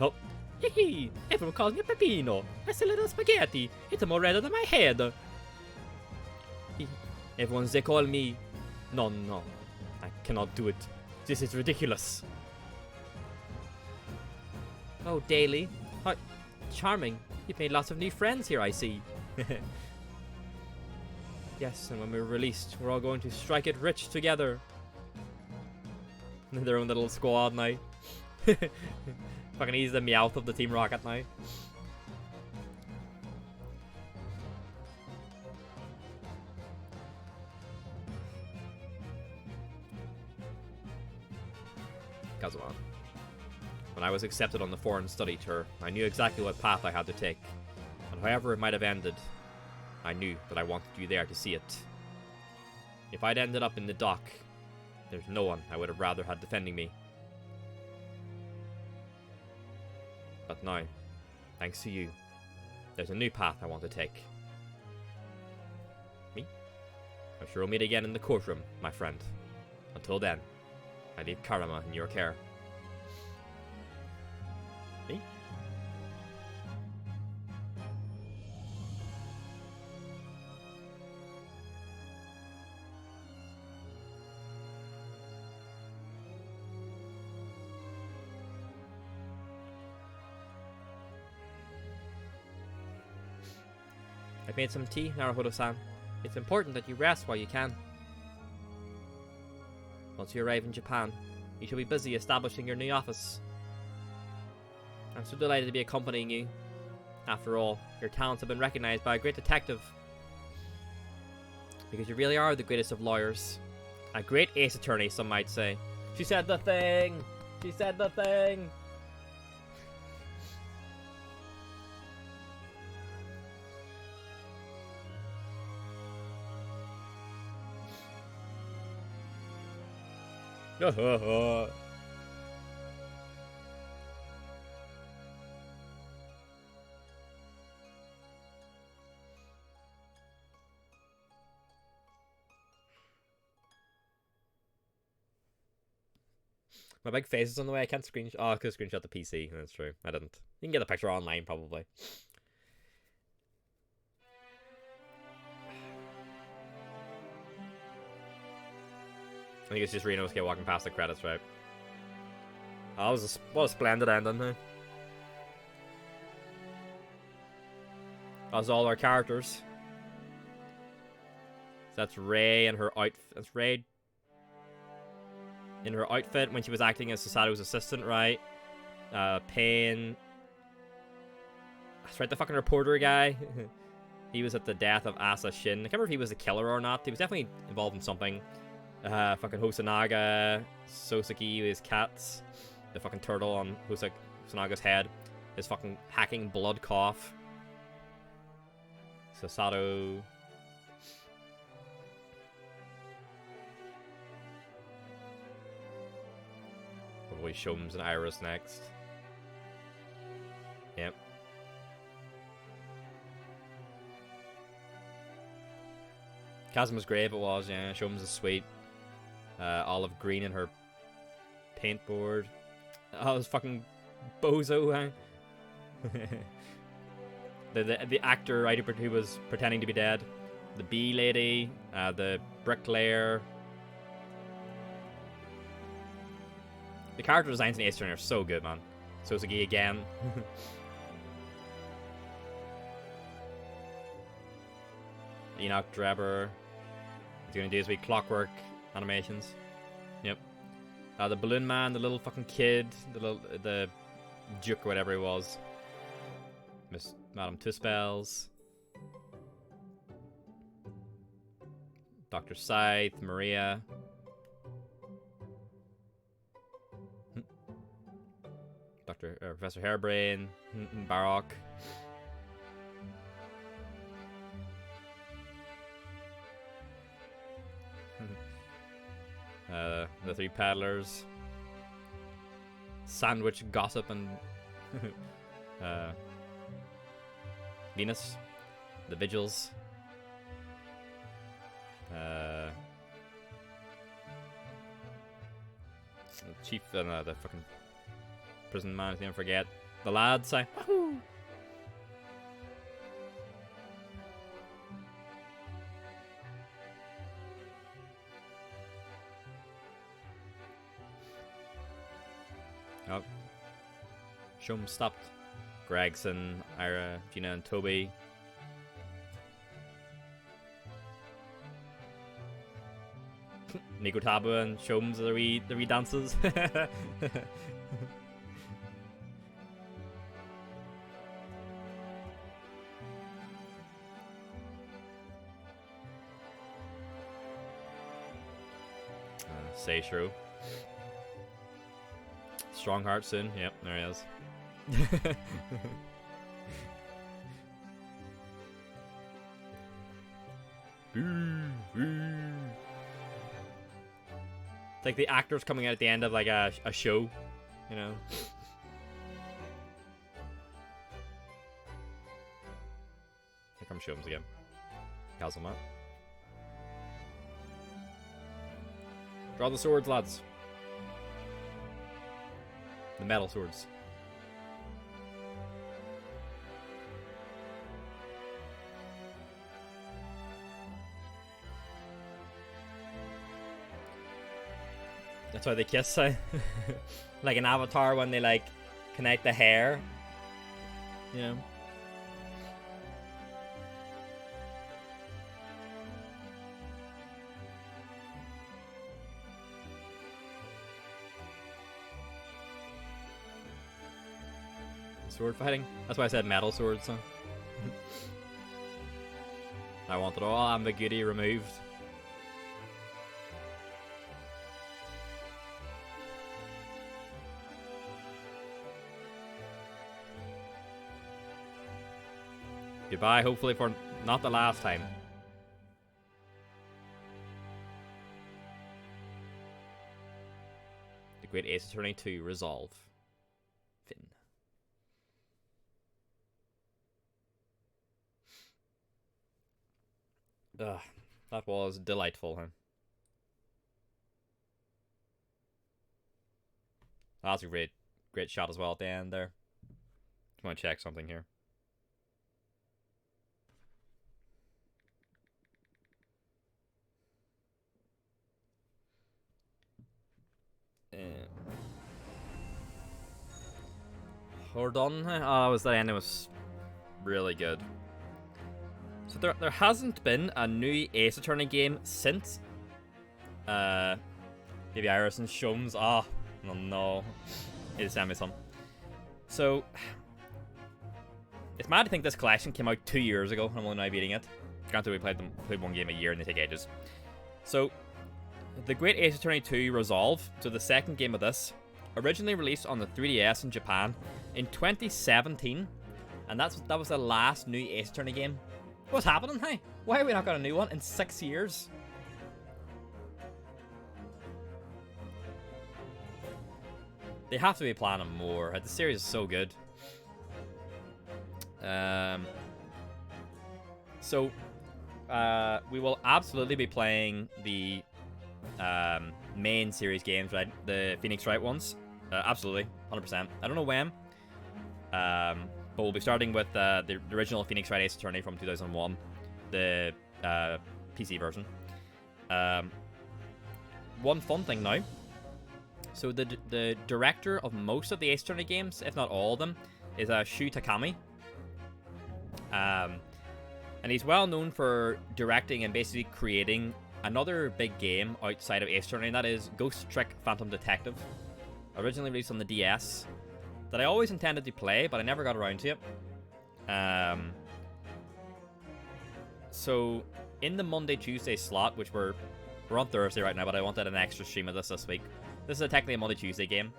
[SPEAKER 8] Oh, hehe, everyone calls me Peppino. I sell little spaghetti. It's more redder than my head. Everyone, they call me... No, I cannot do it. This is ridiculous. Oh, Daily. Oh, charming. You've made lots of new friends here, I see. Yes, and when we're released, we're all going to strike it rich together. Their own little squad now. Fucking he's the Meowth of the Team Rocket now. Kazuhan. When I was accepted on the foreign study tour, I knew exactly what path I had to take. And however it might have ended, I knew that I wanted you there to see it. If I'd ended up in the dock, there's no one I would have rather had defending me. But now, thanks to you, there's a new path I want to take. Me? I'm sure we'll meet again in the courtroom, my friend. Until then, I leave Karama in your care. Me? I've made some tea, Naruhodo-san. It's important that you rest while you can. Once you arrive in Japan, you shall be busy establishing your new office. I'm so delighted to be accompanying you. After all, your talents have been recognized by a great detective. Because you really are the greatest of lawyers. A great ace attorney, some might say. She said the thing! She said the thing! My big face is on the way. I can't screenshot. Oh, I could screenshot the PC. That's true. I didn't. You can get the picture online, probably. I think it's just Rinosuke walking past the credits, right? Oh, that was what a splendid ending, huh? That's all our characters. So that's Rei and her outfit. That's Rei in her outfit when she was acting as Sasato's assistant, right? Pain. That's right, the fucking reporter guy. He was at the death of Asa Shin. I can't remember if he was the killer or not. He was definitely involved in something. Fucking Hosonaga, Soseki, his cats, the fucking turtle on Hosanaga's head, his fucking hacking blood cough. Sasato. Probably Shums and Iris next. Yep. Kazuma's great, it was, yeah. Shums is sweet. Olive green in her paintboard. Oh, this fucking bozo, huh? the actor, right, who was pretending to be dead. The bee lady, the bricklayer. The character designs in Ace Attorney are so good, man. Soseki again. Enoch Drebber. He's gonna do his wee clockwork animations. Yep. The balloon man, the little fucking kid, the Duke or whatever he was. Miss Madame Tuspels. Dr. Scythe, Maria. Professor Hairbrain, Baroque. The three paddlers. Sandwich, Gossip, and Venus. The Vigils. Chief, the fucking prison man, his name I forget. The lads, wahoo! Oh. Shum stopped. Gregson, Ira, Gina, and Toby. Nikotabu and Shums are the wee dances. Seishiro. Strong Heart soon. Yep, there he is. It's like the actors coming out at the end of like a show, you know.
[SPEAKER 1] Sholmes again. Kazuma. Draw the swords, lads. The metal swords. That's why they kiss, like an Avatar when they like connect the hair, you know. Sword fighting. That's why I said metal swords. Huh? I wanted all ambiguity removed. Goodbye, hopefully for not the last time. The Great Ace Attorney 2 Resolve. Finn. Ugh, that was delightful, huh? That's a great shot as well at the end there. Just want to check something here. Hold on. Oh, the ending was really good. So there hasn't been a new Ace Attorney game since Baby Iris and Sholmes. Ah, oh, no. He just sent me some. So it's mad to think this collection came out 2 years ago and I'm only now beating it. Granted, we played one game a year and they take ages. So The Great Ace Attorney 2 Resolve, so the second game of this, originally released on the 3DS in Japan in 2017, and that was the last new Ace Attorney game. What's happening, hey? Why have we not got a new one in 6 years? They have to be planning more. The series is so good. So we will absolutely be playing the main series games, right? The Phoenix Wright ones. Absolutely, 100%. I don't know when. But we'll be starting with the original Phoenix Wright Ace Attorney from 2001, the PC version. One fun thing now. So the director of most of the Ace Attorney games, if not all of them, is Shu Takami. And he's well known for directing and basically creating another big game outside of Ace Attorney, and that is Ghost Trick Phantom Detective. Originally released on the DS, that I always intended to play, but I never got around to it. So in the Monday-Tuesday slot, which we're on Thursday right now, but I wanted an extra stream of this week. This is technically a Monday-Tuesday game.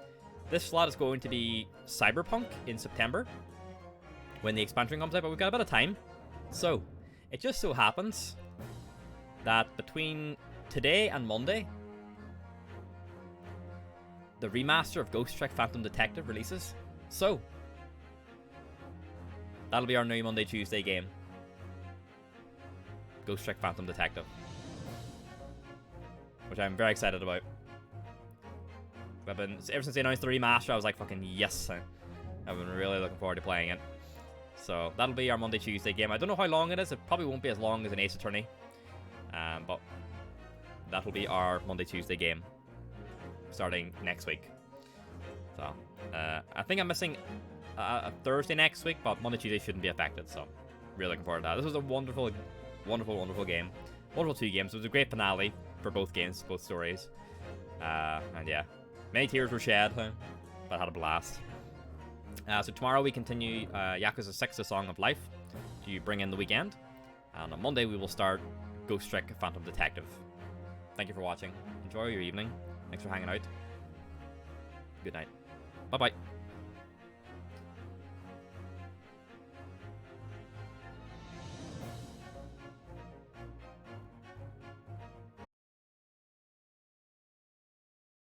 [SPEAKER 1] This slot is going to be Cyberpunk in September, when the expansion comes out, but we've got a bit of time. So, it just so happens that between today and Monday, the remaster of Ghost Trick Phantom Detective releases. So, that'll be our new Monday-Tuesday game. Ghost Trick Phantom Detective. Which I'm very excited about. Ever since they announced the remaster, I was like, fucking yes. I've been really looking forward to playing it. So, that'll be our Monday-Tuesday game. I don't know how long it is. It probably won't be as long as an Ace Attorney. But that'll be our Monday-Tuesday game. Starting next week. So, I think I'm missing a Thursday next week, but Monday-Tuesday shouldn't be affected. So, really looking forward to that. This was a wonderful, wonderful, wonderful game. Wonderful 2 games. It was a great finale for both games, both stories. And yeah, many tears were shed, but I had a blast. So tomorrow we continue Yakuza 6, The Song of Life, to bring in the weekend. And on Monday we will start Ghost Trick Phantom Detective. Thank you for watching. Enjoy your evening. Thanks for hanging out. Good night. Bye-bye.